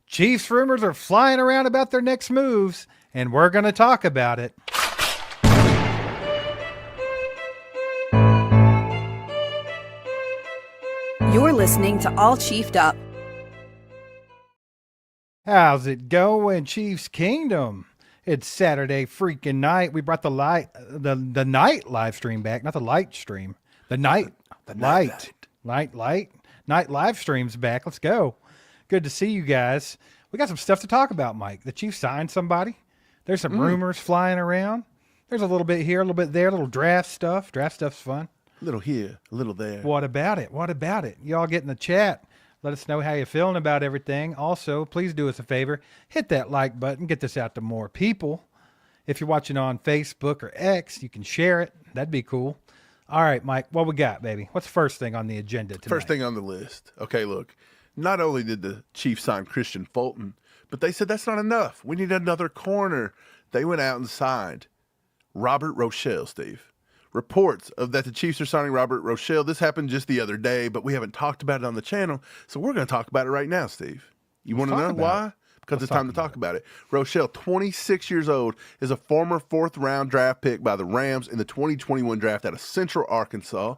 Chiefs rumors are flying around about their next moves, and we're going to talk about it. You're listening to All Chiefed Up. How's it going, Chiefs Kingdom? It's Saturday freaking night. We brought the night live stream back, not the light stream. The night live streams back. Let's go. Good to see you guys. We got some stuff to talk about, Mike. The Chiefs signed somebody. There's some rumors flying around. There's a little bit here, a little bit there, a little draft stuff. Draft stuff's fun. A little here, a little there. What about it? What about it? Y'all get in the chat. Let us know how you're feeling about everything. Also, please do us a favor. Hit that like button. Get this out to more people. If you're watching on Facebook or X, you can share it. That'd be cool. All right, Mike, what we got, baby? What's the first thing on the agenda tonight? First thing on the list. Okay, look. Not only did the Chiefs sign Christian Fulton, but they said that's not enough. We need another corner. They went out and signed Robert Rochelle, Steve. Reports of that the Chiefs are signing Robert Rochelle. This happened just the other day, but we haven't talked about it on the channel, so we're going to talk about it right now, Steve. You want to know why? Because it's time to talk about it. Rochelle, 26 years old, is a former fourth-round draft pick by the Rams in the 2021 draft out of Central Arkansas.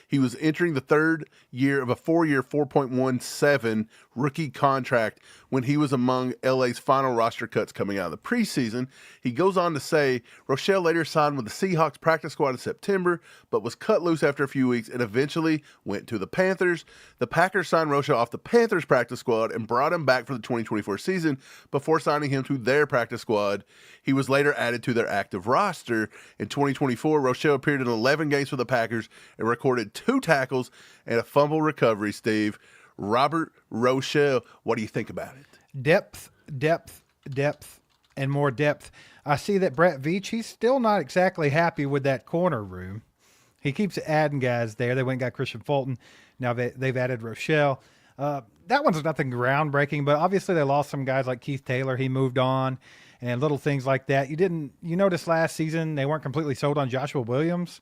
He was entering the third year of a four-year, $4.17 rookie contract when he was among LA's final roster cuts coming out of the preseason. He goes on to say, Rochelle later signed with the Seahawks practice squad in September, but was cut loose after a few weeks and eventually went to the Panthers. The Packers signed Rochelle off the Panthers practice squad and brought him back for the 2024 season before signing him to their practice squad. He was later added to their active roster. In 2024, Rochelle appeared in 11 games for the Packers and recorded 2 tackles and a fumble recovery, Steve. Robert Rochelle, what do you think about it? Depth, and more depth. I see that Brett Veach, he's still not exactly happy with that corner room. He keeps adding guys there. They went and got Christian Fulton. Now they've added Rochelle. That one's nothing groundbreaking, but obviously they lost some guys like Keith Taylor. He moved on and little things like that. You noticed last season they weren't completely sold on Joshua Williams.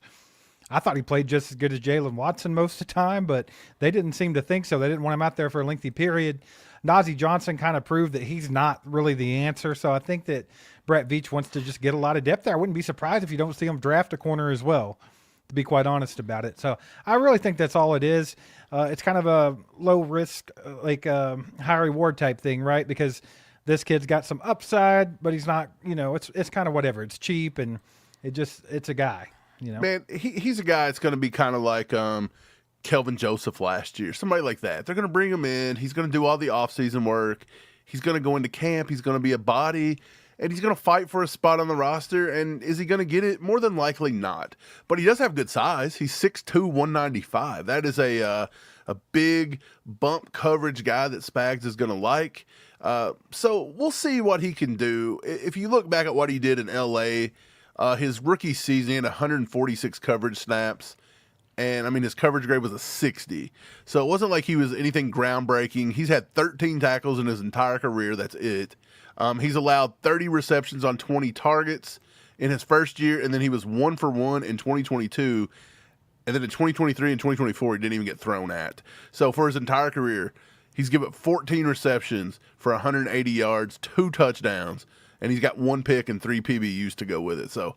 I thought he played just as good as Jalen Watson most of the time, but they didn't seem to think so. They didn't want him out there for a lengthy period. Najee Johnson kind of proved that he's not really the answer. So I think that Brett Veach wants to just get a lot of depth there. I wouldn't be surprised if you don't see him draft a corner as well, to be quite honest about it. So I really think that's all it is. It's kind of a low risk, high reward type thing, right? Because this kid's got some upside, but he's not, it's kind of whatever. It's cheap and it's a guy. Man, he's a guy that's going to be kind of like Kelvin Joseph last year, somebody like that. They're going to bring him in. He's going to do all the offseason work. He's going to go into camp. He's going to be a body, and he's going to fight for a spot on the roster. And is he going to get it? More than likely not. But he does have good size. He's 6'2", 195. That is a big bump coverage guy that Spags is going to like. So we'll see what he can do. If you look back at what he did in L.A., his rookie season, he had 146 coverage snaps, and, his coverage grade was a 60. So it wasn't like he was anything groundbreaking. He's had 13 tackles in his entire career. That's it. He's allowed 30 receptions on 20 targets in his first year, and then he was 1 for 1 in 2022. And then in 2023 and 2024, he didn't even get thrown at. So for his entire career, he's given 14 receptions for 180 yards, 2 touchdowns, and he's got 1 pick and 3 PBUs to go with it. So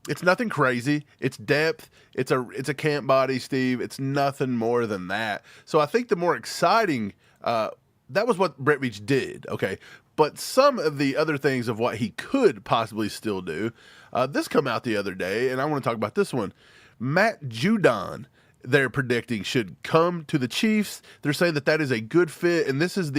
it's nothing crazy. It's depth. It's a camp body, Steve. It's nothing more than that. So I think the more exciting, that was what Brett Veach did, okay? But some of the other things of what he could possibly still do, this come out the other day, and I want to talk about this one. Matt Judon, they're predicting, should come to the Chiefs. They're saying that is a good fit, and this is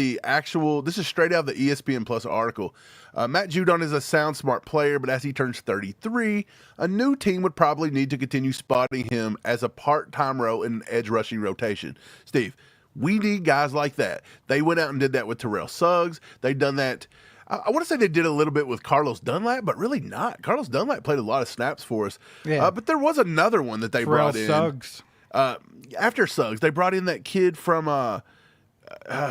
straight out of the ESPN Plus article. Matt Judon is a sound, smart player, but as he turns 33, a new team would probably need to continue spotting him as a part-time role in an edge rushing rotation. Steve, we need guys like that. They went out and did that with Terrell Suggs. They've done that. I want to say they did a little bit with Carlos Dunlap, but really not. Carlos Dunlap played a lot of snaps for us. Yeah. But there was another one that they brought in. Suggs. After Suggs, they brought in that kid from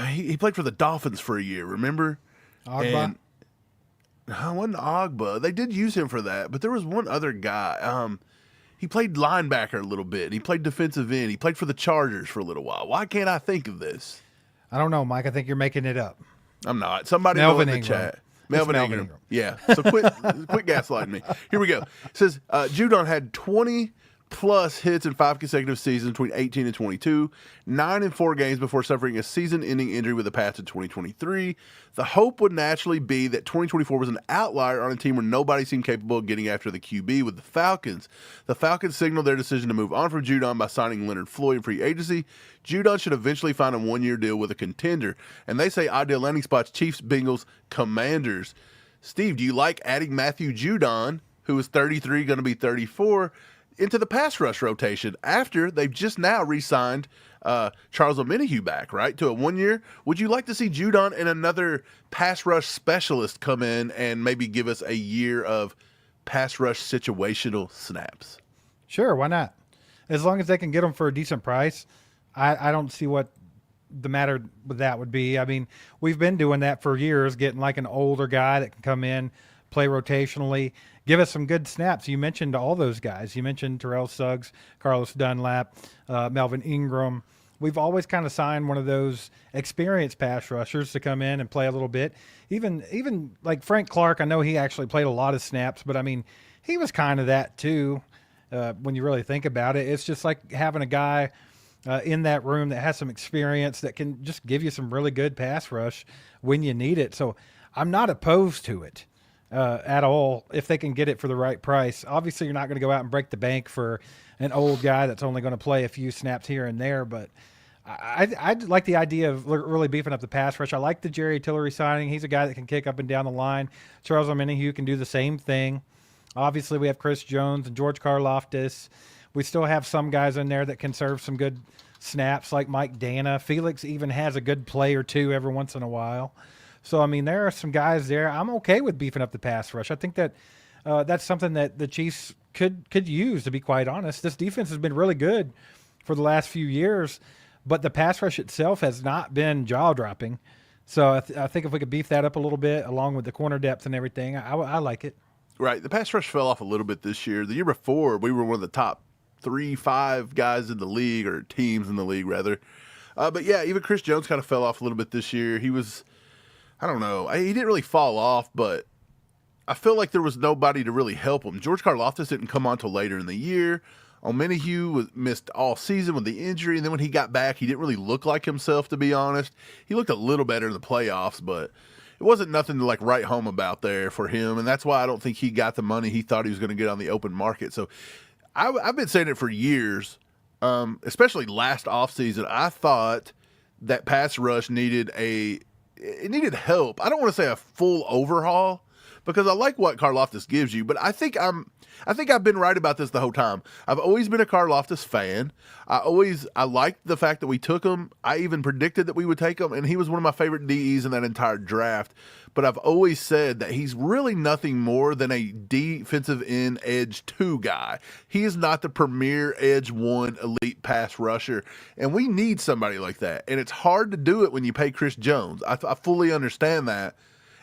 he played for the Dolphins for a year, remember? Ogba? No, it wasn't Ogba. They did use him for that, but there was one other guy. He played linebacker a little bit. He played defensive end. He played for the Chargers for a little while. Why can't I think of this? I don't know, Mike. I think you're making it up. I'm not. Somebody Melvin know in the Ingram. chat. Melvin Melvin Ingram. Ingram. Yeah. So quit gaslighting me. Here we go. It says Judon had 20 plus hits in 5 consecutive seasons between 18 and 22, 9 in 4 games before suffering a season-ending injury with a patch in 2023. The hope would naturally be that 2024 was an outlier on a team where nobody seemed capable of getting after the QB with the Falcons. The Falcons signaled their decision to move on from Judon by signing Leonard Floyd in free agency. Judon should eventually find a 1-year deal with a contender. And they say ideal landing spots, Chiefs, Bengals, Commanders. Steve, do you like adding Matthew Judon, who is 33, going to be 34, into the pass rush rotation after they've just now re-signed Charles Omenihu back, right, to a 1-year? Would you like to see Judon and another pass rush specialist come in and maybe give us a year of pass rush situational snaps? Sure, why not? As long as they can get them for a decent price, I don't see what the matter with that would be. I mean, we've been doing that for years, getting like an older guy that can come in, play rotationally, give us some good snaps. You mentioned all those guys. You mentioned Terrell Suggs, Carlos Dunlap, Melvin Ingram. We've always kind of signed one of those experienced pass rushers to come in and play a little bit. Even like Frank Clark, I know he actually played a lot of snaps, but I mean, he was kind of that too. When you really think about it, it's just like having a guy in that room that has some experience that can just give you some really good pass rush when you need it. So I'm not opposed to it at all if they can get it for the right price. Obviously, you're not going to go out and break the bank for an old guy that's only going to play a few snaps here and there, but I like the idea of really beefing up the pass rush. I like the Jerry Tillery signing. He's a guy that can kick up and down the line. Charles Omenihu can do the same thing. Obviously, we have Chris Jones and George Karlaftis. We still have some guys in there that can serve some good snaps like Mike Dana. Felix even has a good play or two every once in a while. So, I mean, there are some guys there. I'm okay with beefing up the pass rush. I think that that's something that the Chiefs could use, to be quite honest. This defense has been really good for the last few years, but the pass rush itself has not been jaw-dropping. So I think if we could beef that up a little bit, along with the corner depth and everything, I like it. Right. The pass rush fell off a little bit this year. The year before, we were one of the top 3-5 guys in the league, or teams in the league, rather. But, yeah, even Chris Jones kind of fell off a little bit this year. He was, I don't know, he didn't really fall off, but I feel like there was nobody to really help him. George Karlaftis didn't come on till later in the year. Omenihu missed all season with the injury, and then when he got back, he didn't really look like himself, to be honest. He looked a little better in the playoffs, but it wasn't nothing to like write home about there for him, and that's why I don't think he got the money he thought he was going to get on the open market. So I've been saying it for years, especially last offseason. I thought that pass rush needed help. I don't want to say a full overhaul, because I like what Karlaftis gives you, but I think I've been right about this the whole time. I've always been a Karlaftis fan. I liked the fact that we took him. I even predicted that we would take him, and he was one of my favorite DEs in that entire draft. But I've always said that he's really nothing more than a defensive end edge 2 guy. He is not the premier edge 1 elite pass rusher, and we need somebody like that. And it's hard to do it when you pay Chris Jones. I fully understand that.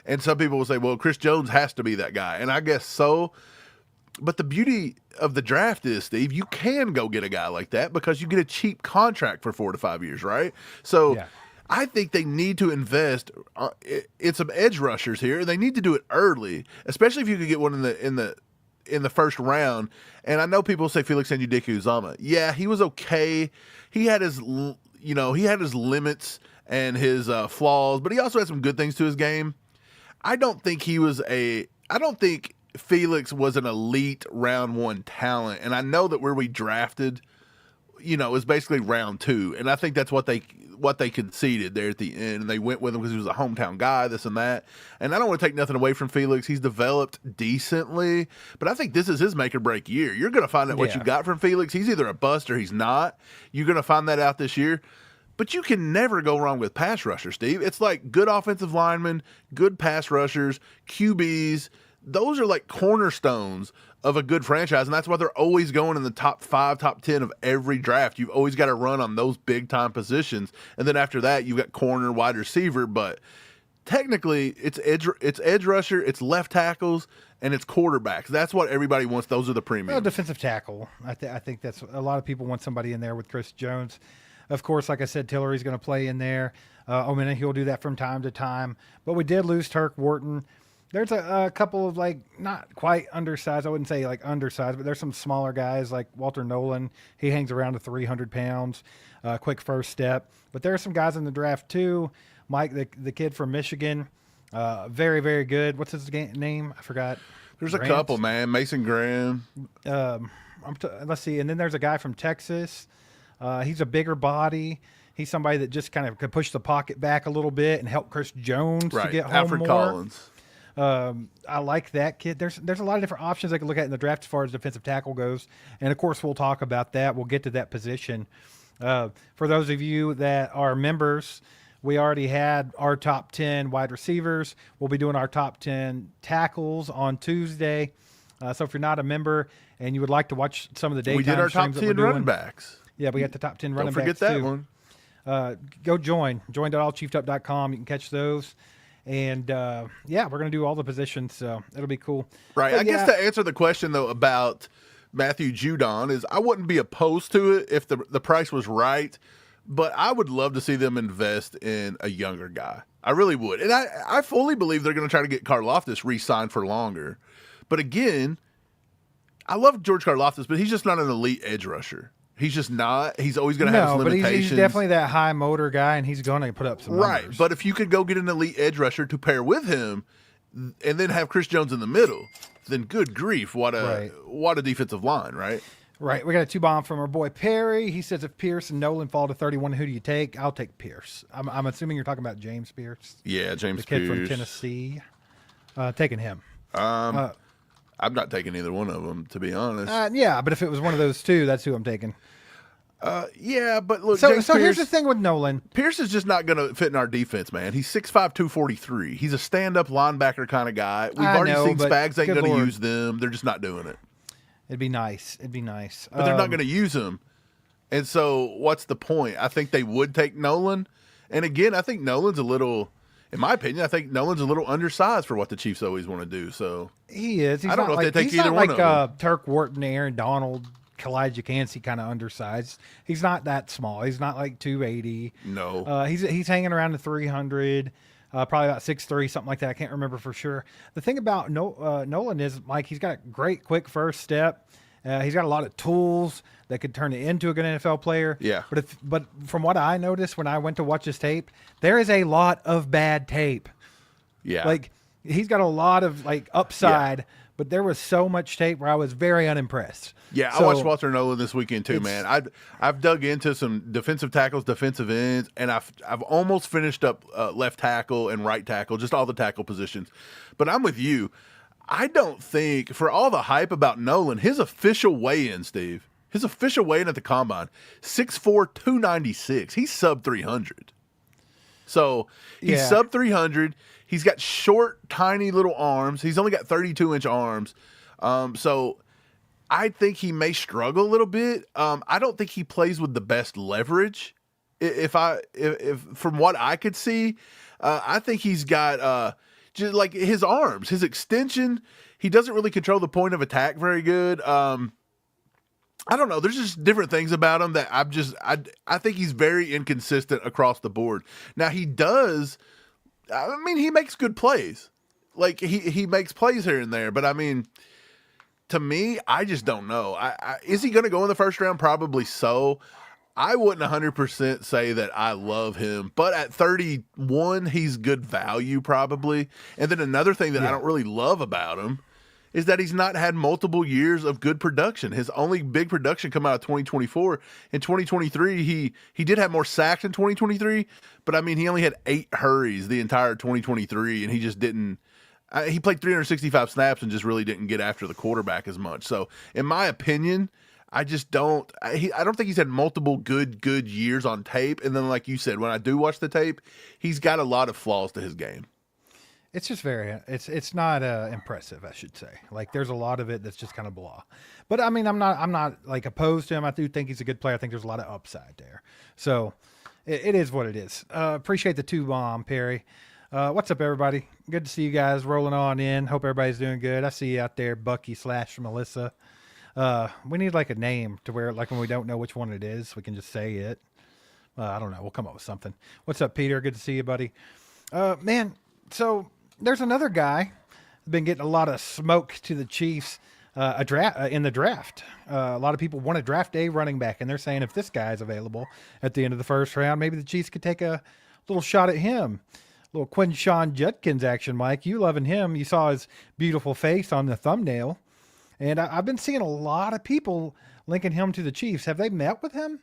And some people will say, well, Chris Jones has to be that guy. And I guess so. But the beauty of the draft is, Steve, you can go get a guy like that because you get a cheap contract for 4 to 5 years, right? So yeah. I think they need to invest in some edge rushers here, and they need to do it early, especially if you could get one in the first round. And I know people say Felix Anudike-Uzomah. Yeah, he was okay. He had his limits and his flaws, but he also had some good things to his game. I don't think Felix was an elite round 1 talent, and I know that where we drafted, is basically round 2, and I think that's what they conceded there at the end, and they went with him because he was a hometown guy, this and that. And I don't want to take nothing away from Felix. He's developed decently, but I think this is his make or break year. You're going to find out what you got from Felix. He's either a bust or he's not. You're going to find that out this year. But you can never go wrong with pass rushers, Steve. It's like good offensive linemen, good pass rushers, QBs. Those are like cornerstones of a good franchise, and that's why they're always going in the top 5, top 10 of every draft. You've always got to run on those big-time positions, and then after that, you've got corner, wide receiver, but technically it's edge rusher, it's left tackles, and it's quarterbacks. That's what everybody wants. Those are the premium. Well, defensive tackle. I think that's a lot of people want somebody in there with Chris Jones. Of course, like I said, Tillery's going to play in there. I mean, he'll do that from time to time. But we did lose Turk Wharton. There's a couple of like not quite undersized. I wouldn't say like undersized, but there's some smaller guys like Walter Nolan. He hangs around to 300 pounds, quick first step. But there are some guys in the draft too. Mike, the kid from Michigan, very, very good. What's his name? I forgot. There's a Grant? couple, man. Mason Graham. Let's see. And then there's a guy from Texas. He's a bigger body. He's somebody that just kind of could push the pocket back a little bit and help Chris Jones to get home Alfred more. Collins. I like that kid. There's a lot of different options I can look at in the draft as far as defensive tackle goes, and of course we'll talk about that. We'll get to that position. For those of you that are members, we already had our top 10 wide receivers. We'll be doing our top 10 tackles on Tuesday. So if you're not a member and you would like to watch some of the daytime We did our top streams that 10 we're running doing, backs. yeah, we got the top 10 running Don't forget backs that too. one. Go join.allchiefedup.com. You can catch those. And yeah, we're going to do all the positions, so it'll be cool. Right. But I guess to answer the question, though, about Matthew Judon is I wouldn't be opposed to it if the price was right, but I would love to see them invest in a younger guy. I really would. And I fully believe they're going to try to get Karlaftis re-signed for longer. But again, I love George Karlaftis, but he's just not an elite edge rusher. He's just not. He's always going to have his but limitations. he's definitely that high motor guy, and he's going to put up some numbers. But if you could go get an elite edge rusher to pair with him and then have Chris Jones in the middle, then good grief, what a defensive line, right? Right. We got a 2-bomb from our boy Perry. He says if Pierce and Nolan fall to 31, who do you take? I'll take Pierce. I'm assuming you're talking about James Pierce. Yeah, James the kid Pierce. from Tennessee. Taking him. I'm not taking either one of them, to be honest. Yeah, but if it was one of those two, that's who I'm taking. Yeah, but look, So James Pierce, here's the thing with Nolan. Pierce is just not going to fit in our defense, man. He's 6'5", 243. He's a stand-up linebacker kind of guy. We've I already know, seen but Spags ain't good going to Lord. use them. They're just not doing it. It'd be nice. It'd be nice. But they're not going to use him. And so what's the point? I think they would take Nolan. And again, I think Nolan's a little, in my opinion, I think Nolan's a little undersized for what the Chiefs always want to do. So He is. He's I don't not know if like, they take he's either not one like of them. Turk Wharton, Aaron Donald, Kalijah Cansey kind of undersized. He's not that small. He's not like 280. no. He's hanging around the 300, probably about 6'3", something like that. I can't remember for sure. The thing about Nolan is, Mike, he's got a great quick first step. He's got a lot of tools that could turn it into a good NFL player. Yeah. But from what I noticed when I went to watch his tape, there is a lot of bad tape. Yeah. Like he's got a lot of like upside, but there was so much tape where I was very unimpressed. Yeah, I So, watched Walter Nolan this weekend too, man. I've dug into some defensive tackles, defensive ends, and I've almost finished up left tackle and right tackle, just all the tackle positions. But I'm with you. I don't think, for all the hype about Nolan, his official weigh-in, Steve, his official weigh-in at the combine, 6'4", 296. He's sub 300. So he's Yeah. sub 300. He's got short, tiny little arms. He's only got 32-inch arms. So I think he may struggle a little bit. I don't think he plays with the best leverage. If from what I could see, I think he's got just like his arms, his extension. He doesn't really control the point of attack very good. I don't know. There's just different things about him that I think he's very inconsistent across the board. Now he does. I mean, he makes good plays. Like he makes plays here and there, but I mean, to me, I just don't know. Is he going to go in the first round? Probably so. I wouldn't 100% say that I love him, but at 31, he's good value probably. And then another thing that I don't really love about him is that he's not had multiple years of good production. His only big production come out of 2024. In 2023, he did have more sacks in 2023, but I mean, he only had 8 hurries the entire 2023, and he just didn't. He played 365 snaps and just really didn't get after the quarterback as much. So, in my opinion, I just don't. I don't think he's had multiple good years on tape. And then, like you said, when I do watch the tape, he's got a lot of flaws to his game. It's just it's not impressive, I should say. Like there's a lot of it that's just kind of blah. But I mean, I'm not like opposed to him. I do think he's a good player. I think there's a lot of upside there. So it is what it is. Appreciate the 2-bomb, Perry. What's up, everybody? Good to see you guys rolling on in. Hope everybody's doing good. I see you out there, Bucky / Melissa. We need like a name to where, like, when we don't know which one it is, we can just say it. I don't know. We'll come up with something. What's up, Peter? Good to see you, buddy. Man, so there's another guy been getting a lot of smoke to the Chiefs in the draft. A lot of people want to draft a running back, and they're saying if this guy's available at the end of the first round, maybe the Chiefs could take a little shot at him. Little Quinshon Judkins action, Mike. You loving him. You saw his beautiful face on the thumbnail. And I've been seeing a lot of people linking him to the Chiefs. Have they met with him?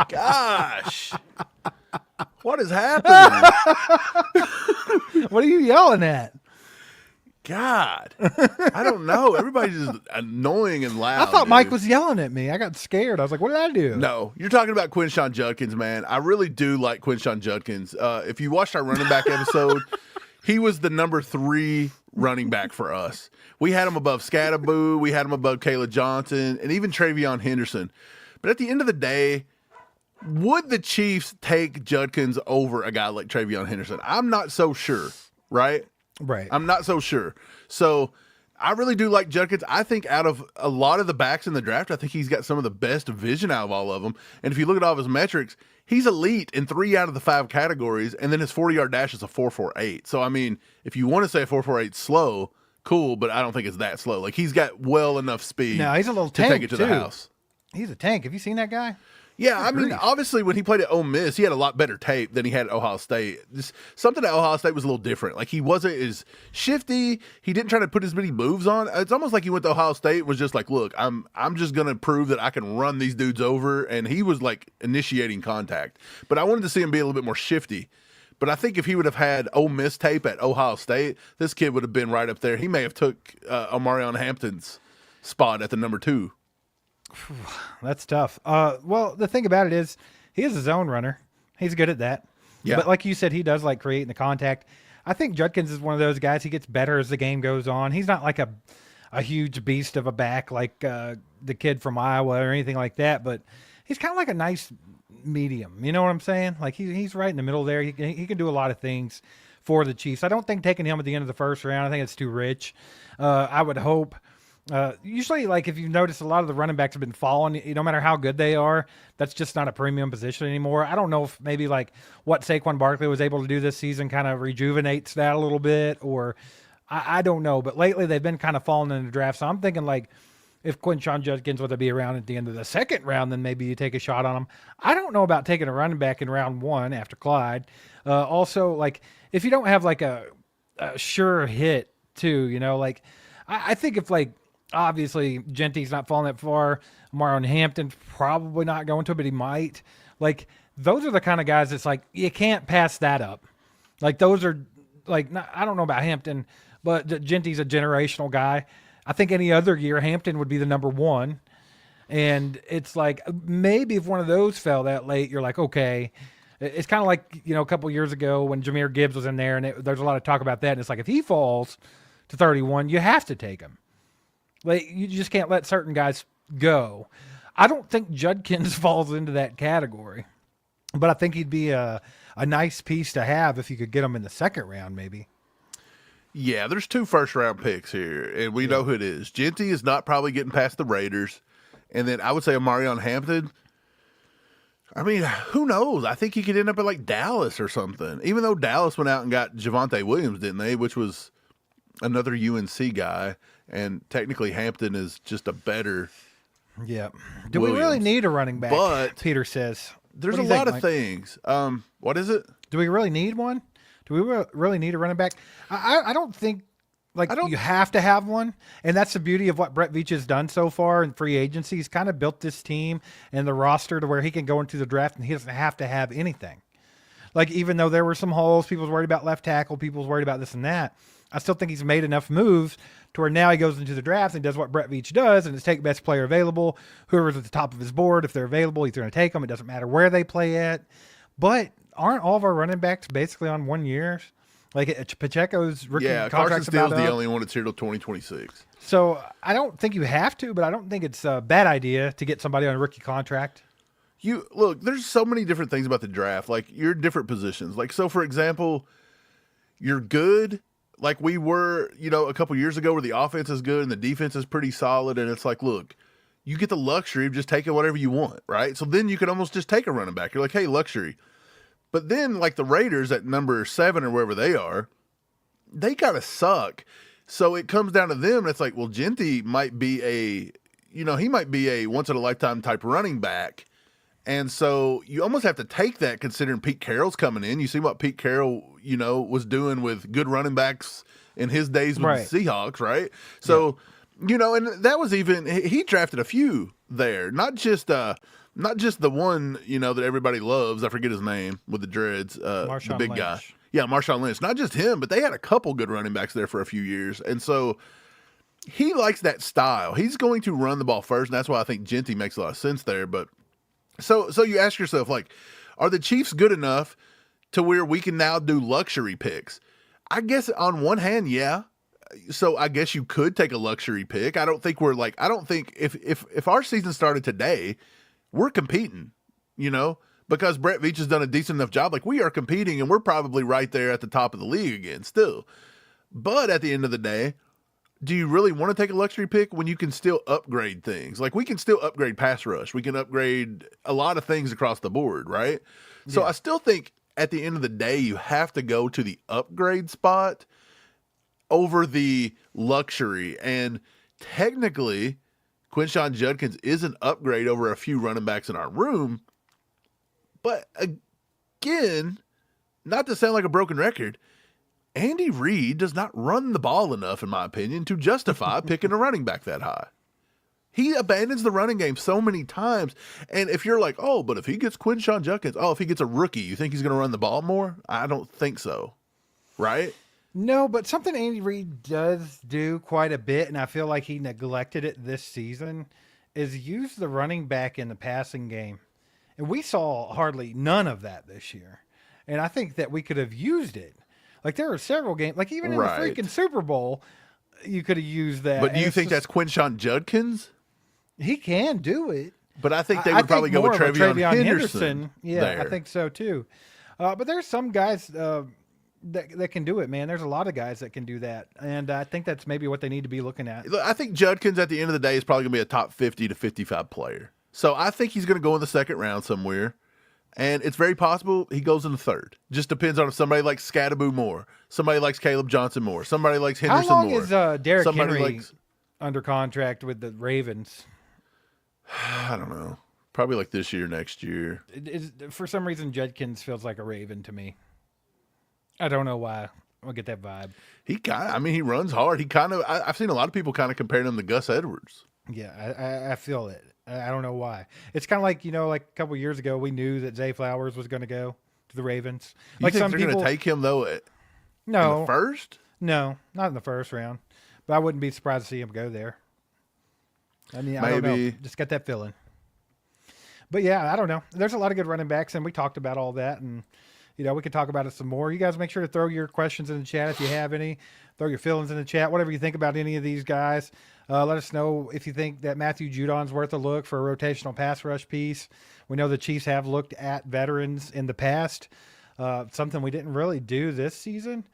Gosh. What is happening? What are you yelling at? God. I don't know. Everybody's just annoying and loud. I thought Mike dude. was yelling at me. I got scared. I was like, what did I do? No, you're talking about Quinshon Judkins, man. I really do like Quinshon Judkins. If you watched our running back episode, he was the number 3 running back for us. We had him above Scatterboo. We had him above Kayla Johnson and even Travion Henderson. But at the end of the day, would the Chiefs take Judkins over a guy like Travion Henderson? I'm not so sure, right? Right. I'm not so sure. So I really do like Judkins. I think out of a lot of the backs in the draft, I think he's got some of the best vision out of all of them. And if you look at all of his metrics, he's elite in 3 out of the 5 categories. And then his 40-yard dash is a 4.48. So, I mean, if you want to say a 4.48 slow, cool, but I don't think it's that slow. Like, he's got well enough speed No, he's a little to tank, take it to too. the house. He's a tank. Have you seen that guy? Yeah, I mean, grief. obviously, when he played at Ole Miss, he had a lot better tape than he had at Ohio State. Just something at Ohio State was a little different. Like, he wasn't as shifty. He didn't try to put as many moves on. It's almost like he went to Ohio State and was just like, look, I'm just going to prove that I can run these dudes over. And he was, like, initiating contact. But I wanted to see him be a little bit more shifty. But I think if he would have had Ole Miss tape at Ohio State, this kid would have been right up there. He may have took Omarion Hampton's spot at the number 2. That's tough. Well, the thing about it is he is a zone runner. He's good at that. Yeah. But like you said, he does like creating the contact. I think Judkins is one of those guys. He gets better as the game goes on. He's not like a huge beast of a back like the kid from Iowa or anything like that, but he's kind of like a nice medium. You know what I'm saying? Like he's right in the middle there. He can do a lot of things for the Chiefs. I don't think taking him at the end of the first round, I think it's too rich. I would hope. Usually, like if you've noticed, a lot of the running backs have been falling. No matter how good they are, that's just not a premium position anymore. I don't know if maybe like what Saquon Barkley was able to do this season kind of rejuvenates that a little bit, or I don't know. But lately, they've been kind of falling in the draft. So I'm thinking like if Quinshon Judkins were to be around at the end of the second round, then maybe you take a shot on him. I don't know about taking a running back in round 1 after Clyde. Also, like if you don't have like a sure hit too, you know, like I think if like. Obviously, Genty's not falling that far. Marlon Hampton's probably not going to, but he might. Like, those are the kind of guys that's like, you can't pass that up. Like, those are, like, I don't know about Hampton, but Genty's a generational guy. I think any other year, Hampton would be the number 1. And it's like, maybe if one of those fell that late, you're like, okay. It's kind of like, you know, a couple years ago when Jahmyr Gibbs was in there, and there's a lot of talk about that. And it's like, if he falls to 31, you have to take him. Like, you just can't let certain guys go. I don't think Judkins falls into that category, but I think he'd be a nice piece to have if you could get him in the second round, maybe. Yeah, there's 2 first-round picks here, and we know who it is. Genty is not probably getting past the Raiders, and then I would say Omarion Hampton. I mean, who knows? I think he could end up at, like, Dallas or something, even though Dallas went out and got Javonte Williams, didn't they, which was another UNC guy. And technically, Hampton is just a better. Yeah. Do we really need a running back? But Peter says there's What a do you lot think, of Mike? things. What is it? Do we really need one? Do we really need a running back? I don't think you have to have one, and that's the beauty of what Brett Veach has done so far in free agency. He's kind of built this team and the roster to where he can go into the draft and he doesn't have to have anything. Like, even though there were some holes, people was worried about left tackle, people was worried about this and that. I still think he's made enough moves to where now he goes into the draft and does what Brett Veach does, and it's take best player available. Whoever's at the top of his board, if they're available, he's going to take them. It doesn't matter where they play at. But aren't all of our running backs basically on 1 year? Like Pacheco's rookie Yeah, Carson contract's Steele's about the up. only one that's here till 2026. So I don't think you have to, but I don't think it's a bad idea to get somebody on a rookie contract. You look, there's so many different things about the draft. Like, you're different positions. Like, so for example, you're good. Like we were, you know, a couple years ago where the offense is good and the defense is pretty solid. And it's like, look, you get the luxury of just taking whatever you want, right? So then you could almost just take a running back. You're like, hey, luxury. But then, like the Raiders at number 7 or wherever they are, they kind of suck. So it comes down to them, and it's like, well, Genty might be he might be a once-in-a-lifetime type running back. And so you almost have to take that considering Pete Carroll's coming in. You see what Pete Carroll, was doing with good running backs in his days with the Seahawks, right? So, and that was even, he drafted a few there, not just the one, that everybody loves. I forget his name with the dreads, the big guy. Yeah, Marshawn Lynch. Not just him, but they had a couple good running backs there for a few years. And so he likes that style. He's going to run the ball first, and that's why I think Genty makes a lot of sense there. But so you ask yourself, like, are the Chiefs good enough to where we can now do luxury picks? I guess on one hand, yeah. So I guess you could take a luxury pick. I don't think if our season started today, we're competing, because Brett Veach has done a decent enough job. Like, we are competing, and we're probably right there at the top of the league again still. But at the end of the day, do you really want to take a luxury pick when you can still upgrade things? Like, we can still upgrade pass rush. We can upgrade a lot of things across the board, right? Yeah. So I still think at the end of the day, you have to go to the upgrade spot over the luxury. And technically, Quinshon Judkins is an upgrade over a few running backs in our room. But again, not to sound like a broken record, Andy Reid does not run the ball enough, in my opinion, to justify picking a running back that high. He abandons the running game so many times. And if you're like, oh, but if he gets Quinshon Judkins, if he gets a rookie, you think he's going to run the ball more? I don't think so. Right? No, but something Andy Reid does do quite a bit, and I feel like he neglected it this season, is use the running back in the passing game. And we saw hardly none of that this year. And I think that we could have used it. Like, there are several games, like even in the freaking Super Bowl, you could have used that. But do you think that's Quinshon Judkins? He can do it. But I think they would probably go with Travion Henderson. Yeah, there. I think so too. But there's some guys that can do it, man. There's a lot of guys that can do that. And I think that's maybe what they need to be looking at. Look, I think Judkins at the end of the day is probably going to be a top 50 to 55 player. So I think he's going to go in the second round somewhere. And it's very possible he goes in the third. Just depends on if somebody likes Scatterboo more, somebody likes Caleb Johnson more, somebody likes Henderson more. How long is Derrick Henry under contract with the Ravens? I don't know. Probably like this year, next year. For some reason, Judkins feels like a Raven to me. I don't know why. I get that vibe. He runs hard. I've seen a lot of people kind of comparing him to Gus Edwards. Yeah, I feel it. I don't know why. It's kind of like, like a couple years ago, we knew that Zay Flowers was going to go to the Ravens. You think they're going to take him, though, in the first? No, not in the first round. But I wouldn't be surprised to see him go there. I mean, maybe. I don't know. Just got that feeling. But, yeah, I don't know. There's a lot of good running backs, and we talked about all that, and, we could talk about it some more. You guys make sure to throw your questions in the chat if you have any. Throw your feelings in the chat, whatever you think about any of these guys. Let us know if you think that Matthew Judon's worth a look for a rotational pass rush piece. We know the Chiefs have looked at veterans in the past, something we didn't really do this season,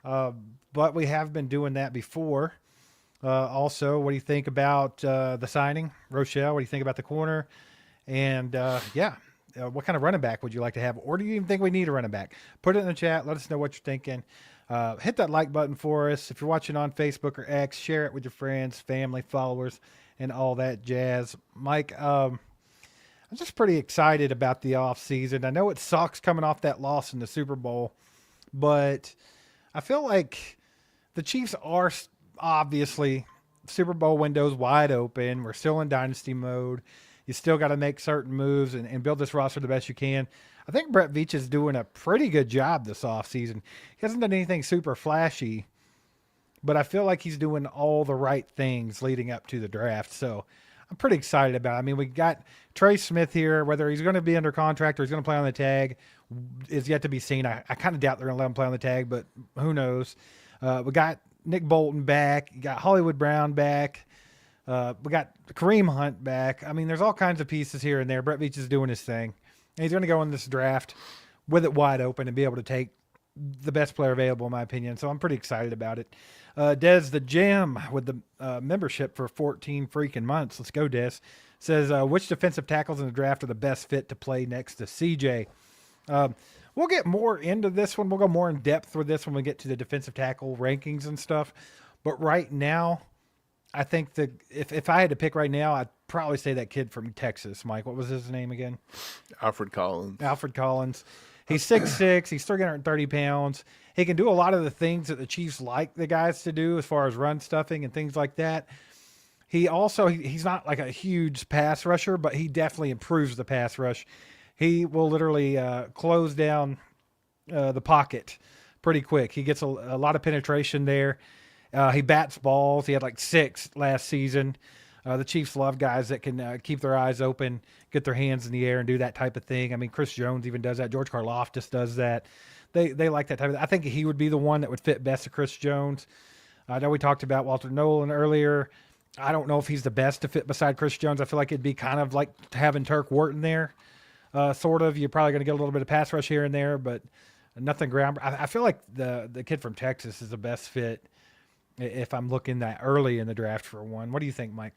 but we have been doing that before. Also, what do you think about the signing? Rochelle, what do you think about the corner? And, what kind of running back would you like to have? Or do you even think we need a running back? Put it in the chat. Let us know what you're thinking. Hit that like button for us. If you're watching on Facebook or X, share it with your friends, family, followers, and all that jazz. Mike, I'm just pretty excited about the offseason. I know it sucks coming off that loss in the Super Bowl, but I feel like the Chiefs are obviously Super Bowl windows wide open. We're still in dynasty mode. You still got to make certain moves and build this roster the best you can. I think Brett Veach is doing a pretty good job this offseason. He hasn't done anything super flashy, but I feel like he's doing all the right things leading up to the draft. So I'm pretty excited about it. I mean, we got Trey Smith here. Whether he's going to be under contract or he's going to play on the tag is yet to be seen. I kind of doubt they're going to let him play on the tag, but who knows? We got Nick Bolton back. You got Hollywood Brown back. We got Kareem Hunt back. I mean, there's all kinds of pieces here and there. Brett Veach is doing his thing. And he's going to go in this draft with it wide open and be able to take the best player available in my opinion. So I'm pretty excited about it. Des the Jam with the membership for 14 freaking months. Let's go, Des. Says, which defensive tackles in the draft are the best fit to play next to CJ? We'll get more into this one. We'll go more in depth with this when we get to the defensive tackle rankings and stuff. But right now, I think that if I had to pick right now, I'd probably say that kid from Texas, Mike. What was his name again? Alfred Collins. Alfred Collins. He's 6'6". He's 330 pounds. He can do a lot of the things that the Chiefs like the guys to do as far as run stuffing and things like that. He also, he's not like a huge pass rusher, but he definitely improves the pass rush. He will literally close down the pocket pretty quick. He gets a lot of penetration there. He bats balls. He had like 6 last season. The Chiefs love guys that can keep their eyes open, get their hands in the air, and do that type of thing. I mean, Chris Jones even does that. George Karlaftis does that. They like that type of thing. I think he would be the one that would fit best to Chris Jones. I know we talked about Walter Nolan earlier. I don't know if he's the best to fit beside Chris Jones. I feel like it'd be kind of like having Turk Wharton there, sort of. You're probably going to get a little bit of pass rush here and there, but nothing ground. I feel like the kid from Texas is the best fit if I'm looking that early in the draft for one. What do you think, Mike?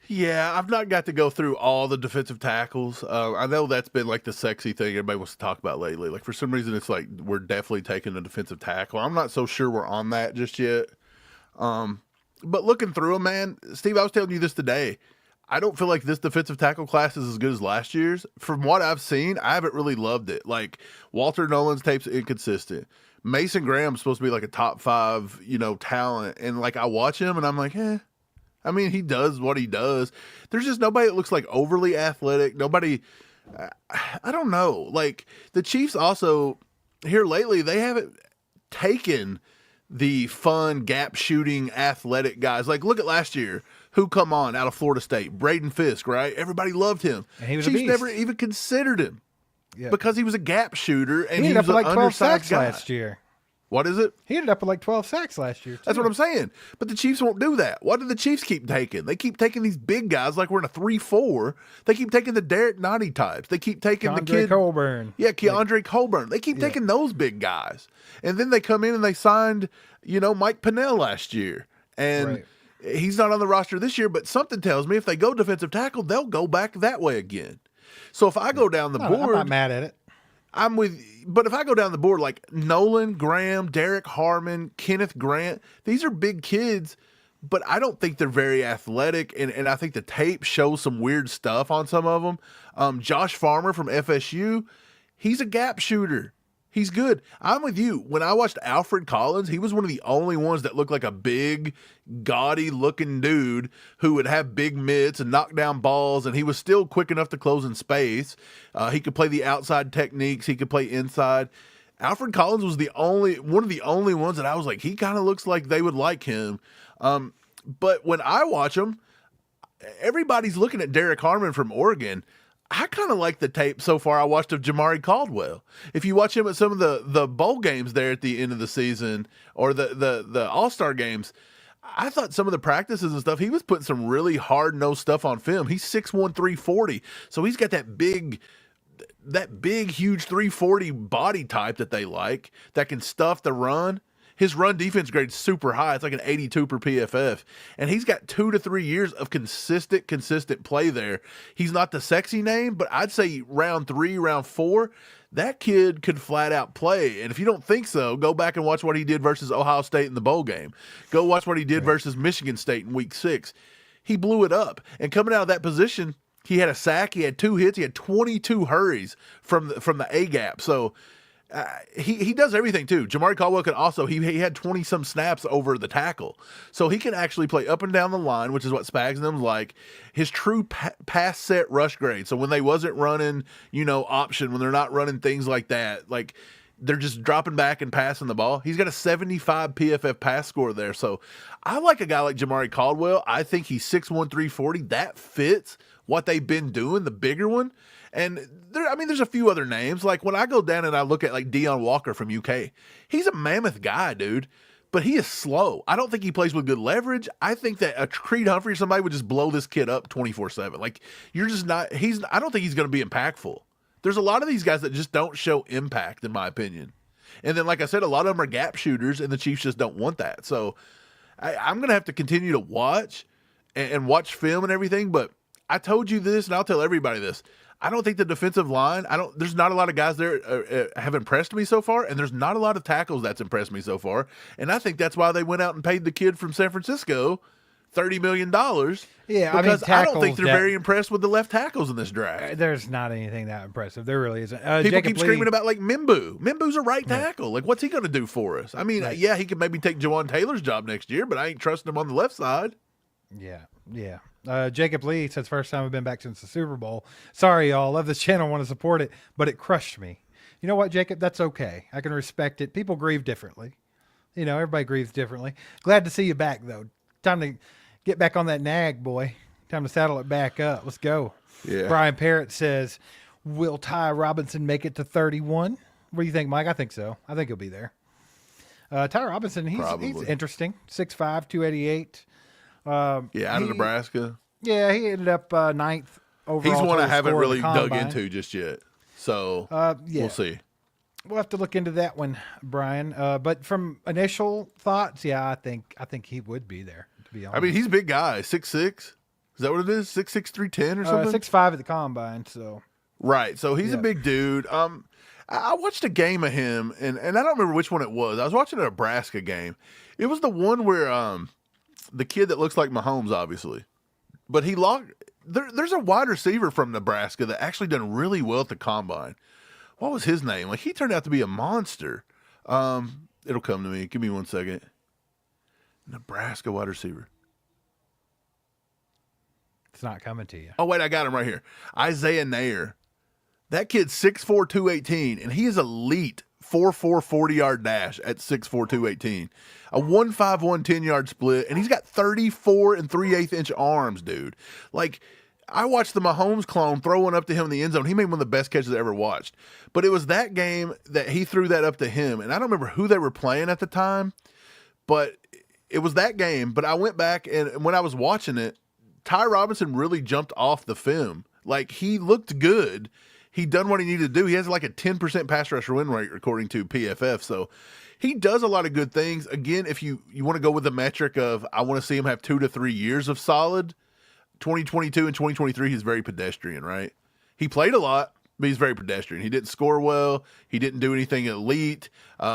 Yeah, I've not got to go through all the defensive tackles. I know that's been like the sexy thing everybody wants to talk about lately. Like for some reason, it's like we're definitely taking a defensive tackle. I'm not so sure we're on that just yet. But looking through them, man, Steve, I was telling you this today. I don't feel like this defensive tackle class is as good as last year's. From what I've seen, I haven't really loved it. Like Walter Nolan's tape's inconsistent. Mason Graham's supposed to be like a top 5, talent. And like I watch him and I'm like, I mean, he does what he does. There's just nobody that looks like overly athletic. Nobody, I don't know. Like the Chiefs also here lately, they haven't taken the fun gap shooting athletic guys. Like look at last year. Who come on out of Florida State? Braden Fisk, right? Everybody loved him. And he was Chiefs a beast. never even considered him because he was a gap shooter and He he ended up was with an like 12 undersized sacks guy. last year. What is it? He ended up with like 12 sacks last year, too. That's what I'm saying. But the Chiefs won't do that. What do the Chiefs keep taking? They keep taking these big guys like we're in a 3-4. They keep taking the Derek Nottie types. They keep taking the kid Colburn. Yeah, Keandre Colburn. They keep taking those big guys. And then they come in and they signed, Mike Pennell last year. And he's not on the roster this year, but something tells me if they go defensive tackle, they'll go back that way again. So if I go down the board, I'm not mad at it. but if I go down the board like Nolan, Graham, Derek Harmon, Kenneth Grant, these are big kids, but I don't think they're very athletic. And I think the tape shows some weird stuff on some of them. Josh Farmer from FSU, he's a gap shooter. He's good. I'm with you. When I watched Alfred Collins, he was one of the only ones that looked like a big, gaudy-looking dude who would have big mitts and knock down balls, and he was still quick enough to close in space. He could play the outside techniques. He could play inside. Alfred Collins was one of the only ones that I was like, he kind of looks like they would like him. But when I watch him, everybody's looking at Derek Harmon from Oregon. I kind of like the tape so far I watched of Jamari Caldwell. If you watch him at some of the bowl games there at the end of the season or the All-Star games, I thought some of the practices and stuff, he was putting some really hard-nosed stuff on film. He's 6'1", 340, so he's got that big, huge 340 body type that they like that can stuff the run. His run defense grade's super high. It's like an 82 per PFF. And he's got 2 to 3 years of consistent play there. He's not the sexy name, but I'd say round 3, round 4, that kid could flat out play. And if you don't think so, go back and watch what he did versus Ohio State in the bowl game. Go watch what he did versus Michigan State in week 6. He blew it up. And coming out of that position, he had a sack, he had 2 hits, he had 22 hurries from the A gap. So he does everything too. Jamari Caldwell can also, he had 20 some snaps over the tackle. So he can actually play up and down the line, which is what Spags and them's like. His true pass set rush grade. So when they wasn't running, option, when they're not running things like that, like they're just dropping back and passing the ball. He's got a 75 PFF pass score there. So I like a guy like Jamari Caldwell. I think he's 6'1", 340. That fits what they've been doing, the bigger one. And there's a few other names. Like when I go down and I look at like Deion Walker from UK, he's a mammoth guy, dude, but he is slow. I don't think he plays with good leverage. I think that a Creed Humphrey or somebody would just blow this kid up 24/7. Like you're just not, I don't think he's going to be impactful. There's a lot of these guys that just don't show impact in my opinion. And then, like I said, a lot of them are gap shooters, and the Chiefs just don't want that. So I'm going to have to continue to watch and watch film and everything. But I told you this, and I'll tell everybody this. I don't think the defensive line, there's not a lot of guys there have impressed me so far, and there's not a lot of tackles that's impressed me so far. And I think that's why they went out and paid the kid from San Francisco $30 million. Yeah, because I don't think tackles they're very impressed with the left tackles in this draft. There's not anything that impressive. There really isn't. People Jacob keep Lee, screaming about like Mimbu. Mimbu's a right tackle. Like, what's he going to do for us? I mean, yeah, he could maybe take Jawan Taylor's job next year, but I ain't trusting him on the left side. Yeah. Jacob Lee says, first time I've been back since the Super Bowl. Sorry, y'all. Love this channel, want to support it, but it crushed me. You know what, Jacob? That's okay. I can respect it. People grieve differently. You know, everybody grieves differently. Glad to see you back, though. Time to get back on that nag, boy. Time to saddle it back up. Let's go. Yeah. Brian Parrott says, will Ty Robinson make it to 31? What do you think, Mike? I think so. I think he'll be there. Ty Robinson, he's interesting. 6'5", 288. Out of Nebraska. Yeah, he ended up ninth overall. He's one I total haven't score in really the dug combine. into just yet. So we'll see. We'll have to look into that one, Brian. But from initial thoughts, I think he would be there, to be honest. I mean, he's a big guy, 6'6". Is that what it is? 6'6", 310 or something? 6'5" at the combine, so. Right. So he's a big dude. I watched a game of him, and I don't remember which one it was. I was watching a Nebraska game. It was the one where the kid that looks like Mahomes, obviously. But he there's a wide receiver from Nebraska that actually done really well at the combine. What was his name? Like, he turned out to be a monster. It'll come to me. Give me 1 second. Nebraska wide receiver. It's not coming to you. Oh, wait, I got him right here. Isaiah Nair. That kid's 6'4", 218, and he is elite 4.4 40-yard dash at 6'4", 218. A 1.51 10-yard split, and he's got 34 and 3/8 inch arms, dude. Like, I watched the Mahomes clone throw one up to him in the end zone. He made one of the best catches I ever watched. But it was that game that he threw that up to him, and I don't remember who they were playing at the time, but it was that game. But I went back, and when I was watching it, Ty Robinson really jumped off the film. Like, he looked good. He done what he needed to do. He has like a 10% pass rusher win rate according to PFF. So he does a lot of good things. Again, if you want to go with the metric of I want to see him have 2 to 3 years of solid, 2022 and 2023, he's very pedestrian, right? He played a lot, but he's very pedestrian. He didn't score well. He didn't do anything elite.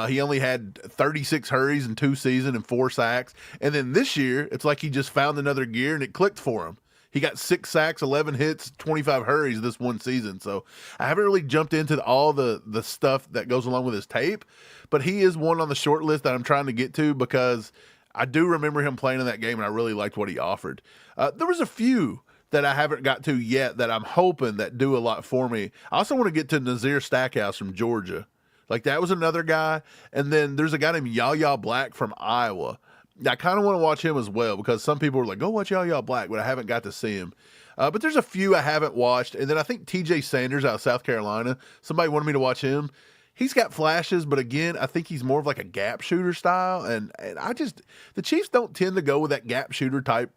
He only had 36 hurries in 2 seasons and 4 sacks. And then this year, it's like he just found another gear and it clicked for him. He got 6 sacks, 11 hits, 25 hurries this one season. So I haven't really jumped into all the stuff that goes along with his tape, but he is one on the short list that I'm trying to get to because I do remember him playing in that game and I really liked what he offered. There was a few that I haven't got to yet that I'm hoping that do a lot for me. I also want to get to Nazir Stackhouse from Georgia. Like, that was another guy. And then there's a guy named Yahya Black from Iowa. I kind of want to watch him as well because some people are like, go watch Yahya Black, but I haven't got to see him. But there's a few I haven't watched. And then I think TJ Sanders out of South Carolina, somebody wanted me to watch him. He's got flashes, but again, I think he's more of like a gap shooter style. And the Chiefs don't tend to go with that gap shooter type